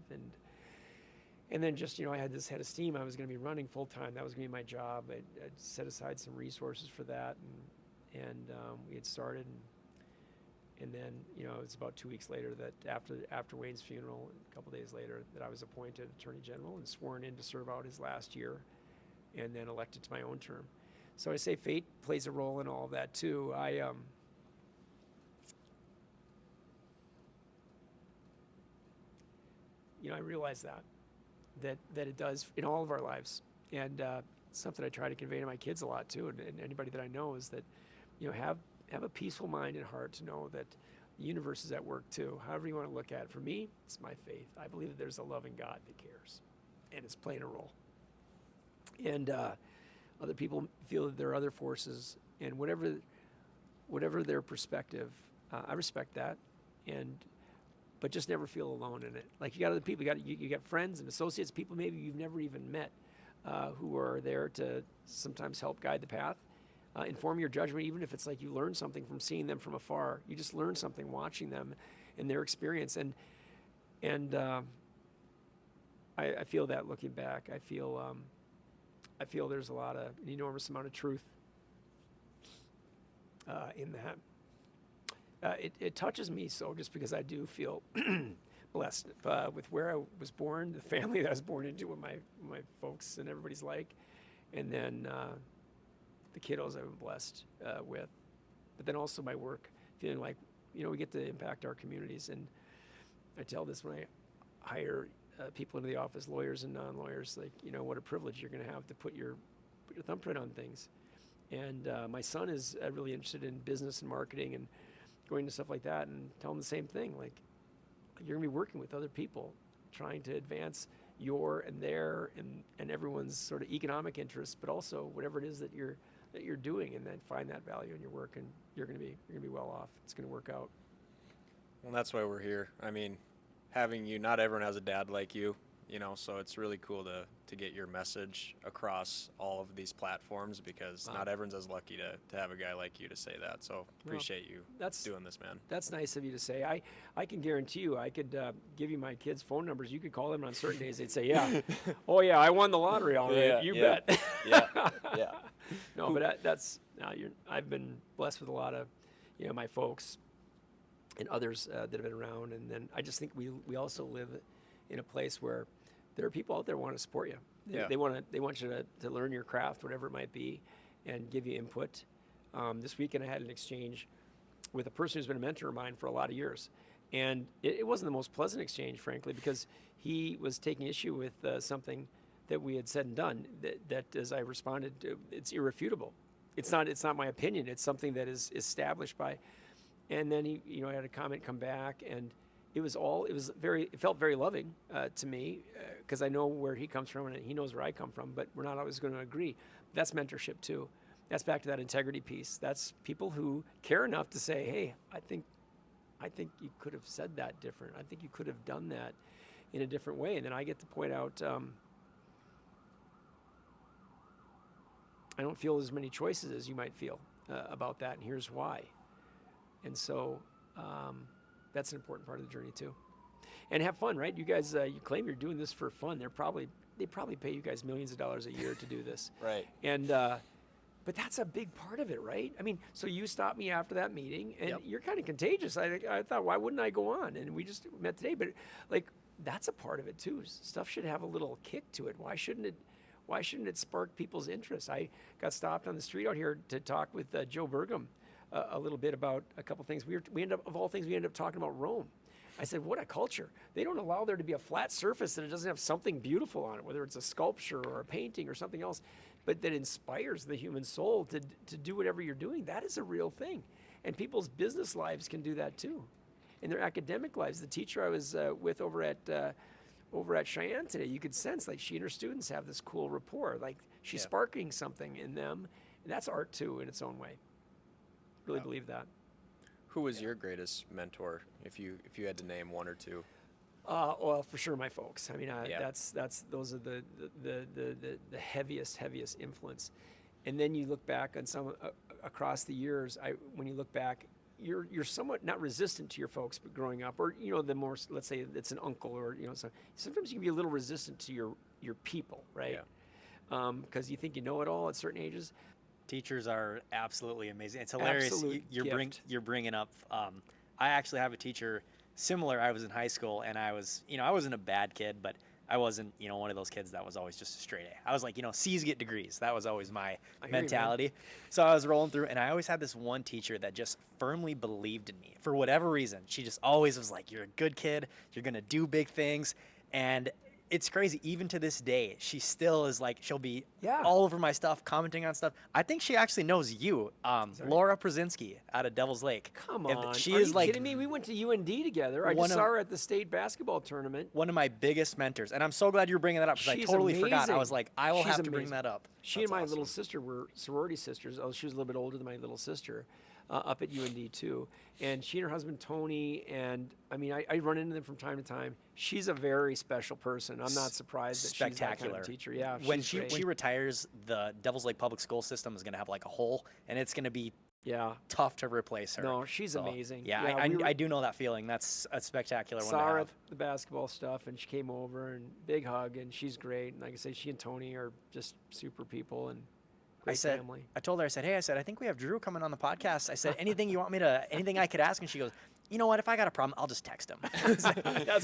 and then just, I had this head of steam. I was going to be running full time. That was going to be my job. I'd set aside some resources for that, and we had started. And then, it's about 2 weeks later that after Wayne's funeral, a couple days later, that I was appointed Attorney General and sworn in to serve out his last year, and then elected to my own term. So I say fate plays a role in all of that too. I realize that it does in all of our lives, and something I try to convey to my kids a lot too, and anybody that I know, is that have a peaceful mind and heart to know that the universe is at work too. However you want to look at it. For me, it's my faith. I believe that there's a loving God that cares, and is playing a role. And other people feel that there are other forces, and whatever their perspective, I respect that, but just never feel alone in it. Like, you got other people, you got friends and associates, people maybe you've never even met, who are there to sometimes help guide the path. Inform your judgment, even if it's like you learn something from seeing them from afar. You just learn something watching them and their experience. And I feel that looking back. I feel there's an enormous amount of truth in that. It touches me so, just because I do feel blessed with where I was born, the family that I was born into, what my folks and everybody's like, and then the kiddos I've been blessed with, but then also my work, feeling like, we get to impact our communities. And I tell this when I hire people into the office, lawyers and non-lawyers, like, what a privilege you're going to have to put your thumbprint on things. And my son is really interested in business and marketing and going to stuff like that, and tell him the same thing. Like, you're going to be working with other people, trying to advance your and their and everyone's sort of economic interests, but also whatever it is that you're doing, and then find that value in your work, and you're going to be well off. It's going to work out. Well, that's why we're here. I mean, having you, not everyone has a dad like you, so it's really cool to get your message across all of these platforms, because not everyone's as lucky to have a guy like you to say that. So appreciate you doing this, man. That's nice of you to say. I can guarantee you, I could give you my kids' phone numbers. You could call them on certain days. They'd say, yeah, oh yeah, I won the lottery already. Yeah, bet. Yeah. No, but I've been blessed with a lot of, my folks and others that have been around. And then I just think we also live in a place where there are people out there who want to support you. They want you to learn your craft, whatever it might be, and give you input. This weekend I had an exchange with a person who's been a mentor of mine for a lot of years. And it wasn't the most pleasant exchange, frankly, because he was taking issue with something that we had said and done that as I responded to, it's irrefutable. It's not my opinion. It's something that is established by. And then he, had a comment come back, and it felt very loving to me, because I know where he comes from and he knows where I come from, but we're not always going to agree. That's mentorship too. That's back to that integrity piece. That's people who care enough to say, hey, I think you could have said that different. I think you could have done that in a different way. And then I get to point out, I don't feel as many choices as you might feel about that, and here's why. And so that's an important part of the journey too. And have fun, right? You guys, you claim you're doing this for fun. They probably pay you guys millions of dollars a year to do this. Right. And but that's a big part of it, right? I mean, so you stopped me after that meeting, and you're kind of contagious. I thought, why wouldn't I go on? And we just met today, but like, that's a part of it too. Stuff should have a little kick to it. Why shouldn't it spark people's interest? I got stopped on the street out here to talk with Joe Burgum a little bit about a couple things. We ended up talking about Rome. I said, what a culture. They don't allow there to be a flat surface that it doesn't have something beautiful on it, whether it's a sculpture or a painting or something else, but that inspires the human soul to do whatever you're doing. That is a real thing. And people's business lives can do that too. in their academic lives. The teacher I was with over at Cheyenne today, you could sense like she and her students have this cool rapport. Like she's sparking something in them. And that's art too in its own way. Really believe that. Who was your greatest mentor, if you had to name one or two? Well, for sure, my folks. I mean, Yeah. that's those are the heaviest influence. And then you look back on some across the years. When you look back, you're somewhat not resistant to your folks, but growing up, or the more, let's say it's an uncle, or sometimes you can be a little resistant to your people, right? Because you think you know it all at certain ages. Teachers are absolutely amazing. It's hilarious. Absolute gift. You're bringing up. I actually have a teacher similar. I was in high school, and I wasn't a bad kid, but I wasn't one of those kids that was always just a straight A. I was like C's get degrees. That was always my mentality. So I was rolling through, and I always had this one teacher that just firmly believed in me for whatever reason. She just always was like, "You're a good kid. You're gonna do big things," and it's crazy. Even to this day, she still is like, she'll be all over my stuff, commenting on stuff. I think she actually knows you, Laura Przinski out of Devil's Lake. Come on, she are is you like kidding me? We went to UND together. I just saw her at the state basketball tournament. One of my biggest mentors, and I'm so glad you're bringing that up because I totally forgot. I was like, I will have to bring that up. She and my little sister were sorority sisters. Oh, she was a little bit older than my little sister. Up at UND too, and she and her husband Tony, and I mean, I run into them from time to time. She's a very special person. I'm not surprised that she's that kind of teacher. Yeah, when she retires, the Devil's Lake public school system is going to have like a hole, and it's going to be tough to replace her. No, she's amazing. Yeah, I do know that feeling. That's a spectacular one. Saw her at the basketball stuff, and she came over, and big hug, and she's great. And like I say, she and Tony are just super people, and family. I told her, hey, I think we have Drew coming on the podcast. I said, anything I could ask? And she goes, you know what? If I got a problem, I'll just text him. That's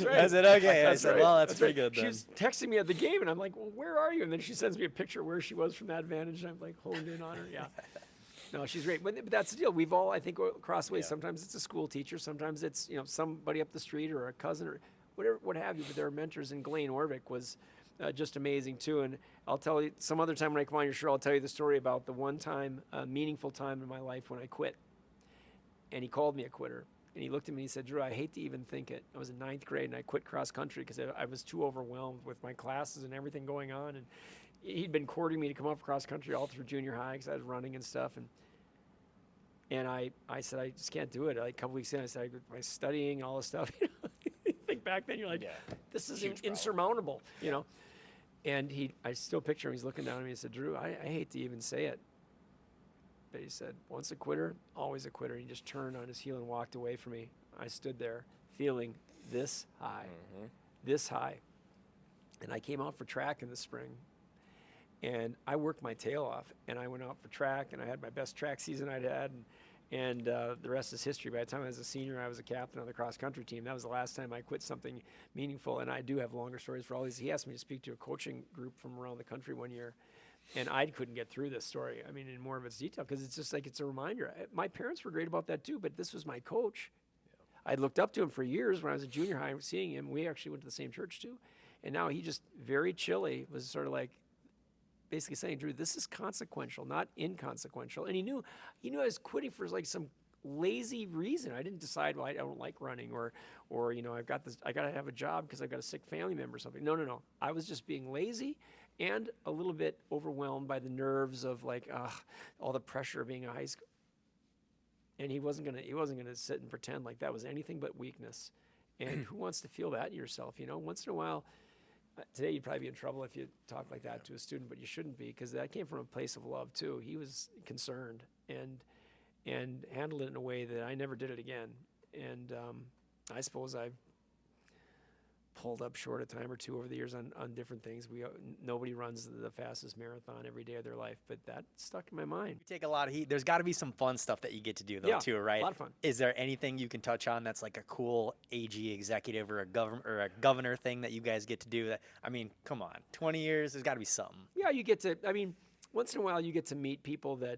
right. I said, okay. I said, well, that's pretty good then. She was texting me at the game, and I'm like, well, where are you? And then she sends me a picture of where she was from that vantage, and I'm like, honed in on her. Yeah. No, she's great. But that's the deal. We've all, I think, crossed ways. Sometimes it's a school teacher. Sometimes it's, somebody up the street or a cousin or whatever, what have you. But there are mentors, and Glenn Orvik was just amazing too. And I'll tell you some other time when I come on your show, I'll tell you the story about the one time, meaningful time in my life when I quit. And he called me a quitter. And he looked at me and he said, Drew, I hate to even think it. I was in 9th grade and I quit cross country because I was too overwhelmed with my classes and everything going on. And he'd been courting me to come up cross country all through junior high because I was running and stuff. And I said, I just can't do it. Like a couple weeks in, I said, my studying and all this stuff. You think back then, you're like, this is insurmountable, And I still picture him. He's looking down at me and said, Drew, I hate to even say it. But he said, once a quitter, always a quitter. He just turned on his heel and walked away from me. I stood there feeling this high. And I came out for track in the spring. And I worked my tail off. And I went out for track, and I had my best track season I'd had. And the rest is history. By the time I was a senior, I was a captain on the cross-country team. That was the last time I quit something meaningful. And I do have longer stories for all these. He asked me to speak to a coaching group from around the country one year. And I couldn't get through this story, I mean, in more of its detail, because it's just like it's a reminder. My parents were great about that too, but this was my coach. I looked up to him for years when I was in junior high, seeing him. We actually went to the same church too. And now he just very chilly was sort of like basically saying, Drew, this is consequential, not inconsequential. And he knew I was quitting for like some lazy reason. I didn't decide, well, I don't like running or I've got this, I got to have a job because I've got a sick family member or something. No. I was just being lazy and a little bit overwhelmed by the nerves of like, all the pressure of being a high school. And he wasn't gonna sit and pretend like that was anything but weakness. And who wants to feel that in yourself? Once in a while, today you'd probably be in trouble if you talk like that to a student, but you shouldn't be, because that came from a place of love too. He was concerned and handled it in a way that I never did it again. And I suppose I've pulled up short a time or two over the years on different things. Nobody runs the fastest marathon every day of their life, but that stuck in my mind. You take a lot of heat. There's got to be some fun stuff that you get to do though too, right? A lot of fun. Is there anything you can touch on that's like a cool AG executive or a governor thing that you guys get to do? That, I mean, come on, 20 years, there's got to be something. Yeah, you get to. I mean, once in a while you get to meet people that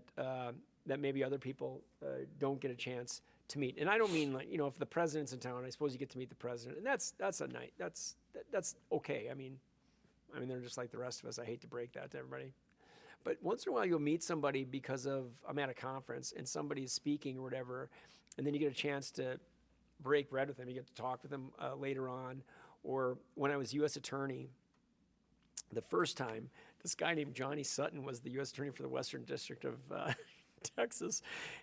that maybe other people don't get a chance to meet. And I don't mean like, if the president's in town, I suppose you get to meet the president, and that's a night. That's okay. I mean, they're just like the rest of us. I hate to break that to everybody. But once in a while you'll meet somebody because I'm at a conference and somebody's speaking or whatever, and then you get a chance to break bread with them. You get to talk with them later on. Or when I was U.S. Attorney, the first time, this guy named Johnny Sutton was the U.S. Attorney for the Western District of Texas.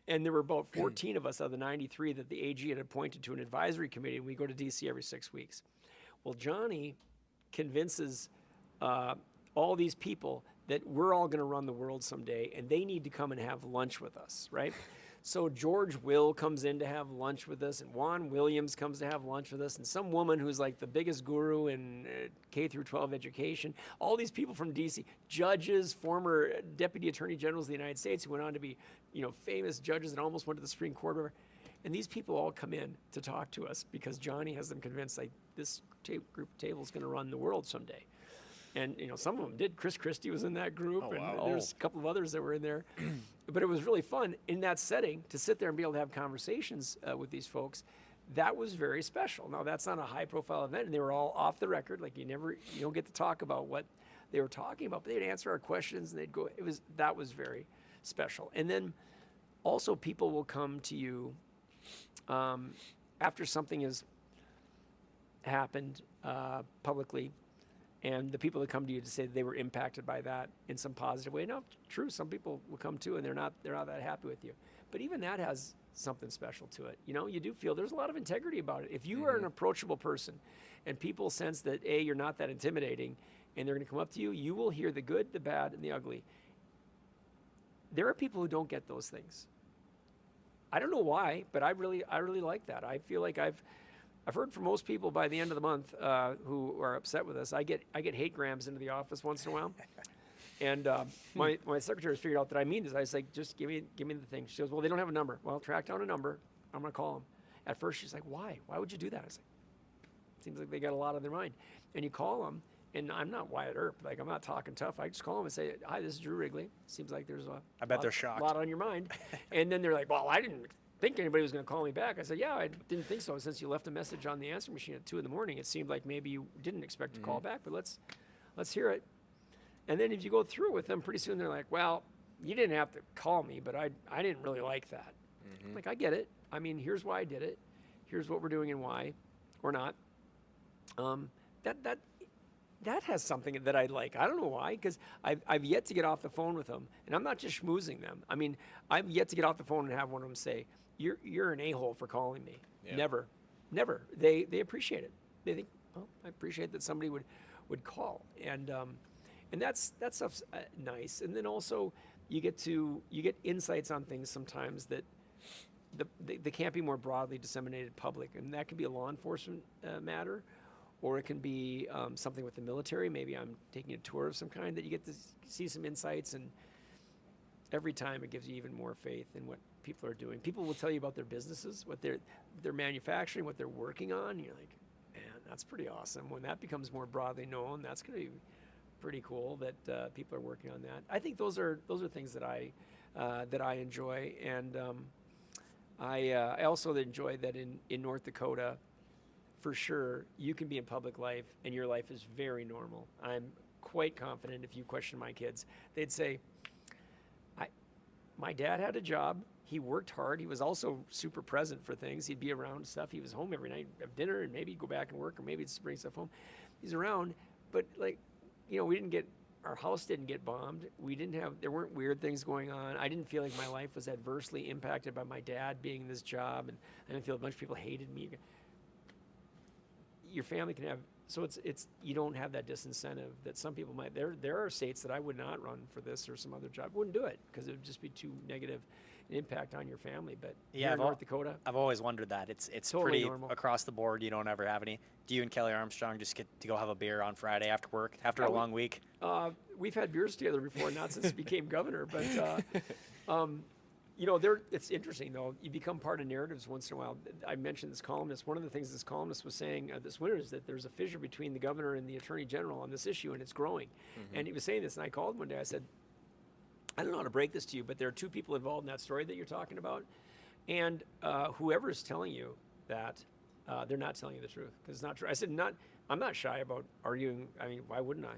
And there were about 14 of us out of the 93 that the AG had appointed to an advisory committee, and we go to D.C. every 6 weeks. Well, Johnny convinces all these people that we're all going to run the world someday, and they need to come and have lunch with us, right? So George Will comes in to have lunch with us, and Juan Williams comes to have lunch with us, and some woman who's like the biggest guru in K through 12 education. All these people from D.C., judges, former deputy attorney generals of the United States who went on to be, famous judges and almost went to the Supreme Court. And these people all come in to talk to us because Johnny has them convinced like this group of table is going to run the world someday. And some of them did. Chris Christie was in that group, and there's a couple of others that were in there. But it was really fun in that setting to sit there and be able to have conversations with these folks. That was very special. Now that's not a high-profile event, and they were all off the record. Like you don't get to talk about what they were talking about, but they'd answer our questions and they'd go. That was very special. And then also people will come to you after something has happened publicly. And the people that come to you to say that they were impacted by that in some positive way. Now, true, some people will come too, and they're not that happy with you. But even that has something special to it. You do feel there's a lot of integrity about it. If you are an approachable person, and people sense that you're not that intimidating, and they're going to come up to you, you will hear the good, the bad, and the ugly. There are people who don't get those things. I don't know why, but I really like that. I feel like I've heard from most people by the end of the month who are upset with us. I get hate grams into the office once in a while, and my secretary has figured out that I mean this. I was like, just give me the thing. She goes, well, they don't have a number. Well, track down a number. I'm gonna call them. At first, she's like, why? Why would you do that? I was like, seems like they got a lot on their mind. And you call them, and I'm not Wyatt Earp. Like I'm not talking tough. I just call them and say, hi, this is Drew Wrigley. Seems like there's they're shocked. A lot on your mind. And then they're like, well, I didn't think anybody was going to call me back. I said, yeah, I didn't think so. Since you left a message on the answer machine at 2 a.m, it seemed like maybe you didn't expect to call back, but let's hear it. And then if you go through with them, pretty soon they're like, well, you didn't have to call me, but I didn't really like that. Like, I get it. I mean, here's why I did it. Here's what we're doing and why, or not. That has something that I like. I don't know why, because I've yet to get off the phone with them, and I'm not just schmoozing them. I mean, I've yet to get off the phone and have one of them say, you're an a-hole for calling me. Yeah. Never. They appreciate it. They think, well, I appreciate that somebody would call, and that stuff's nice. And then also you get insights on things sometimes that they can't be more broadly disseminated public, and that can be a law enforcement matter, or it can be something with the military. Maybe I'm taking a tour of some kind that you get to see some insights, and every time it gives you even more faith in what people are doing. People will tell you about their businesses, what they're manufacturing, what they're working on. And you're like, man, that's pretty awesome. When that becomes more broadly known, that's going to be pretty cool that people are working on that. I think those are things that I enjoy, and I also enjoy that in North Dakota. For sure, you can be in public life and your life is very normal. I'm quite confident if you question my kids, they'd say, my dad had a job. He worked hard. He was also super present for things. He'd be around stuff. He was home every night, have dinner, and maybe go back and work, or maybe just bring stuff home. He's around, but our house didn't get bombed. There weren't weird things going on. I didn't feel like my life was adversely impacted by my dad being in this job, and I didn't feel a bunch of people hated me. Your family can have, so it's you don't have that disincentive that some people might. There are states that I would not run for this or some other job. Wouldn't do it because it would just be too negative an impact on your family. But yeah, in North Dakota, I've always wondered that. It's totally pretty normal. Across the board. You don't ever have any. Do you and Kelly Armstrong just get to go have a beer on Friday after work after a long week? We've had beers together before, not since he became governor, but it's interesting though. You become part of narratives once in a while. I mentioned this columnist. One of the things this columnist was saying this winter is that there's a fissure between the governor and the attorney general on this issue, and it's growing. And he was saying this, and I called one day. I said, I don't know how to break this to you, but there are two people involved in that story that you're talking about, and whoever is telling you that, they're not telling you the truth because it's not true. I said, I'm not shy about arguing. I mean, why wouldn't I?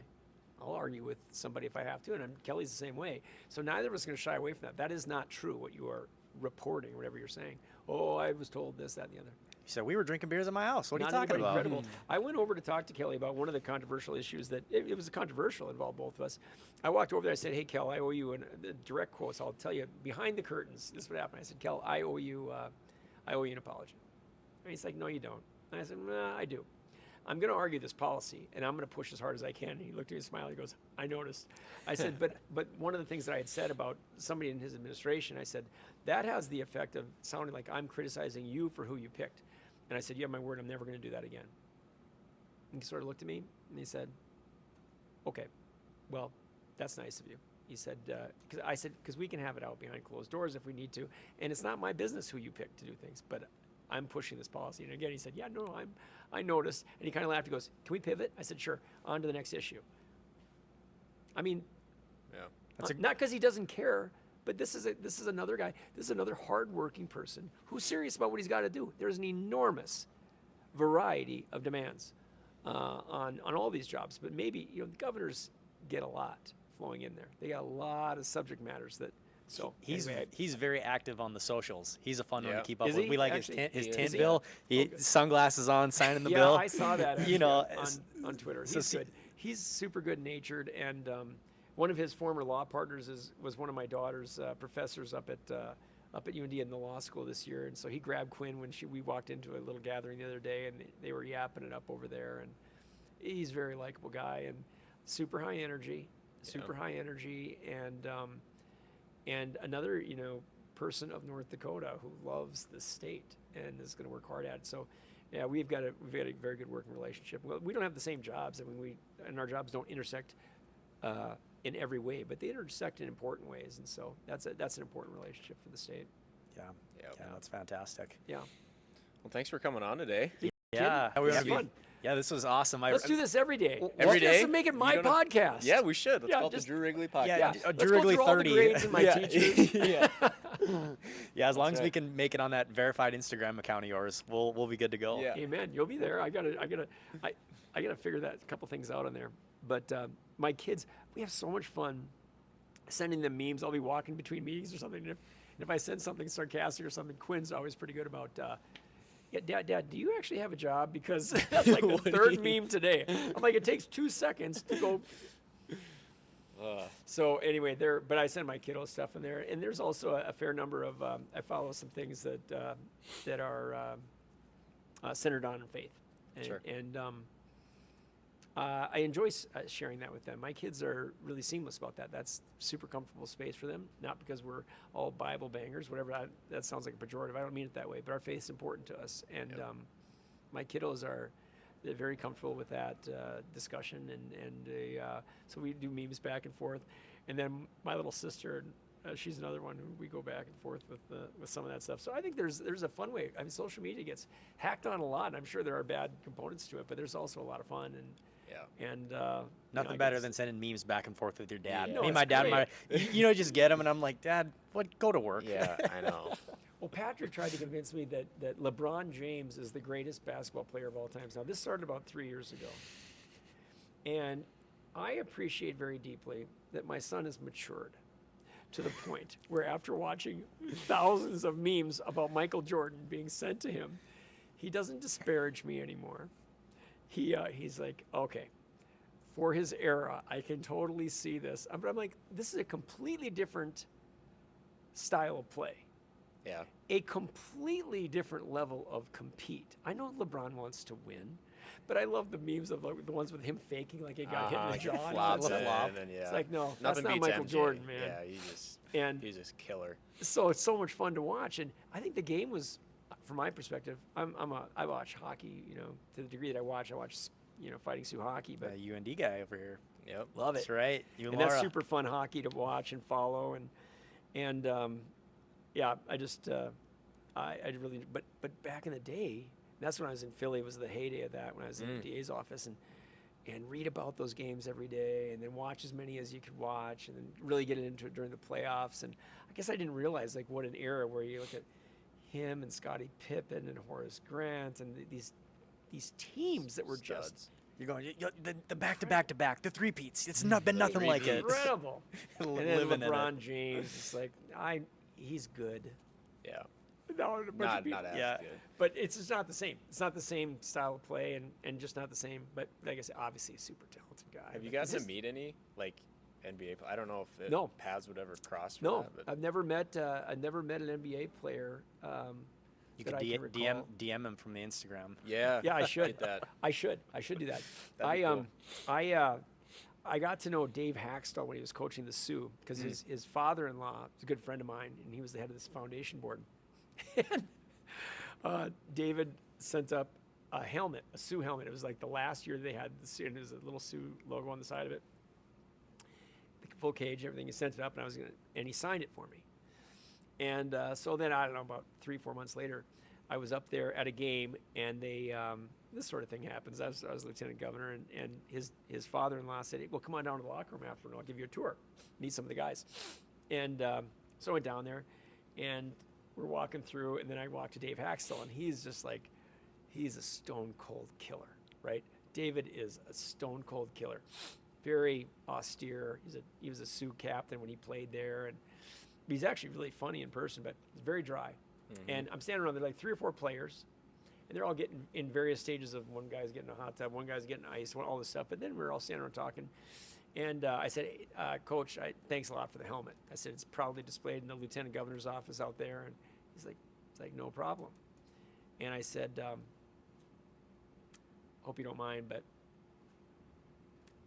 I'll argue with somebody if I have to, and Kelly's the same way. So neither of us are going to shy away from that. That is not true, what you are reporting, whatever you're saying. Oh, I was told this, that, and the other. said, we were drinking beers at my house. What are you Not talking anybody about? credible. I went over to talk to Kelly about one of the controversial issues that it was controversial, involved both of us. I walked over there. I said, "Hey, Kel, I owe you the direct quotes. I'll tell you behind the curtains. This is what happened." I said, "Kel, I owe you an apology." And he's like, "No, you don't." And I said, "Nah, I do. I'm going to argue this policy, and I'm going to push as hard as I can." And he looked at me and smiled. He goes, "I noticed." I said, but one of the things that I had said about somebody in his administration, I said, that has the effect of sounding like I'm criticizing you for who you picked. And I said, "You have my word, I'm never going to do that again." And he sort of looked at me, and he said, "Okay, well, that's nice of you." He said, because we can have it out behind closed doors if we need to, and it's not my business who you pick to do things, but I'm pushing this policy." And again, he said, "Yeah, no, I noticed." And he kind of laughed. He goes, "Can we pivot?" I said, "Sure. On to the next issue." I mean, not because he doesn't care, but this is another guy. This is another hardworking person who's serious about what he's got to do. There's an enormous variety of demands on all these jobs, but maybe the governors get a lot flowing in there. They got a lot of subject matters that. So he's very active on the socials. He's a fun one to keep up Is with. he? We like Actually, his is tint he? bill. Sunglasses on, signing the bill. Yeah, I saw that. Actually, on Twitter. He's So good. He's super good natured, and one of his former law partners was one of my daughter's professors up at UND in the law school this year, and so he grabbed Quinn when we walked into a little gathering the other day, and they were yapping it up over there, and he's a very likable guy and super high energy, and another, person of North Dakota who loves the state and is going to work hard at it. So, yeah, we've got a very good working relationship. Well, we don't have the same jobs. I mean, and our jobs don't intersect in every way, but they intersect in important ways, and so that's an important relationship for the state. Yeah, that's fantastic. Yeah. Well, thanks for coming on today. Yeah, It was fun. Yeah, this was awesome. Let's do this every day. Every day? Let's make it my podcast. Yeah, we should. Let's Yeah, call it the just- Drew Wrigley podcast. Yeah, Let's Drew go Wrigley through all the 30. grades and my teachers. Yeah, as long as we can make it on that verified Instagram account of yours, we'll be good to go. Yeah. Amen. You'll be there. I gotta figure that couple things out on there. But my kids, we have so much fun sending them memes. I'll be walking between meetings or something, and if I send something sarcastic or something, Quinn's always pretty good about. Yeah, Dad, do you actually have a job? Because that's like the third meme today. I'm like, it takes 2 seconds to go. So anyway, but I send my kiddo stuff in there, and there's also a fair number of I follow some things that are centered on faith, and I enjoy sharing that with them. My kids are really seamless about that. That's super comfortable space for them, not because we're all Bible bangers, whatever. That sounds like a pejorative. I don't mean it that way, but our faith is important to us. And my kiddos they're very comfortable with that discussion. So we do memes back and forth. And then my little sister, she's another one who we go back and forth with some of that stuff. So I think there's a fun way. I mean, social media gets hacked on a lot, and I'm sure there are bad components to it, but there's also a lot of fun. And Nothing better than sending memes back and forth with your dad. Yeah. Me No, and my it's dad, great. just get them, and I'm like, Dad, go to work. Yeah, I know. Well, Patrick tried to convince me that LeBron James is the greatest basketball player of all time. Now, this started about 3 years ago. And I appreciate very deeply that my son has matured to the point where after watching thousands of memes about Michael Jordan being sent to him, he doesn't disparage me anymore. He's like, okay, for his era, I can totally see this. But I'm like, this is a completely different style of play. Yeah. A completely different level of compete. I know LeBron wants to win, but I love the memes of the ones with him faking like it got hit in the jaw. Flops and it, flop. and It's like, no, Nothing that's not beats Michael MJ. Jordan, man. Yeah, And he's just killer. so it's so much fun to watch, and I think the game was, from my perspective, I watch hockey, to the degree that I watch, Fighting Sioux hockey, but UND guy over here. Yep. love it. That's right. You And that's super fun hockey to watch and follow, and yeah, I just I really, but back in the day, that's when I was in Philly. Was the heyday of that when I was in the DA's office, and read about those games every day, and then watch as many as you could watch, and then really get into it during the playoffs. And I guess I didn't realize like what an era where you look at him and Scottie Pippen and Horace Grant and these teams that were just. You're going the back-to-back-to-back, the three-peats. It's not been nothing like it. Incredible. And then Living in it. LeBron James, it's like he's good. Yeah. No, a bunch of people. Not as Yeah. good. But it's just not the same. It's not the same style of play, and just not the same. But like I said, obviously a super talented guy. Have you But gotten it's to just- meet any like NBA? I don't know if No. paths would ever cross. For No, that, but I've never met an NBA player. You that could I can recall. DM him from the Instagram. yeah, Yeah, I should. get that. I should do that. That'd be cool. I got to know Dave Haxtell when he was coaching the Sioux because his father-in-law is a good friend of mine, and he was the head of this foundation board. And David sent up a helmet, a Sioux helmet. It was like the last year they had the Sioux, and there's a little Sioux logo on the side of it. The full cage, everything. He sent it up, and he signed it for me. And so then, I don't know, about 3-4 months later, I was up there at a game, and they this sort of thing happens. I was lieutenant governor, and his father-in-law said, hey, well, come on down to the locker room after, and I'll give you a tour, meet some of the guys. And so I went down there, and we're walking through, and then I walked to Dave Haxtell, and he's just like, he's a stone-cold killer, right? David is a stone-cold killer. Very austere. He was a Sioux captain when he played there, and he's actually really funny in person, but he's very dry. Mm-hmm. And I'm standing around there, like 3 or 4 players, and they're all getting in various stages of one guy's getting a hot tub, one guy's getting ice, all this stuff. But then we're all standing around talking. And I said, hey, Coach, thanks a lot for the helmet. I said, it's proudly displayed in the lieutenant governor's office out there. And he's like, it's like, no problem. And I said, hope you don't mind, but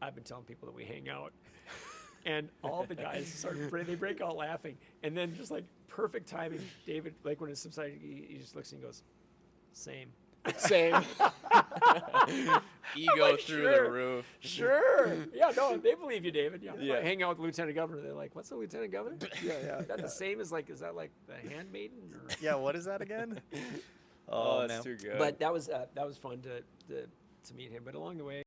I've been telling people that we hang out. And all the guys they break out laughing. And then just like perfect timing, David, like when it subsided, he just looks and he goes, same. Same. Ego like, through sure. the roof. Sure. Yeah, no, they believe you, David. Yeah. Yeah. I hang out with the lieutenant governor. They're like, what's the lieutenant governor? Yeah. Is that the same as like, is that like the handmaiden? Or? Yeah, what is that again? Oh, man. that's too good. But that was fun to meet him. But along the way,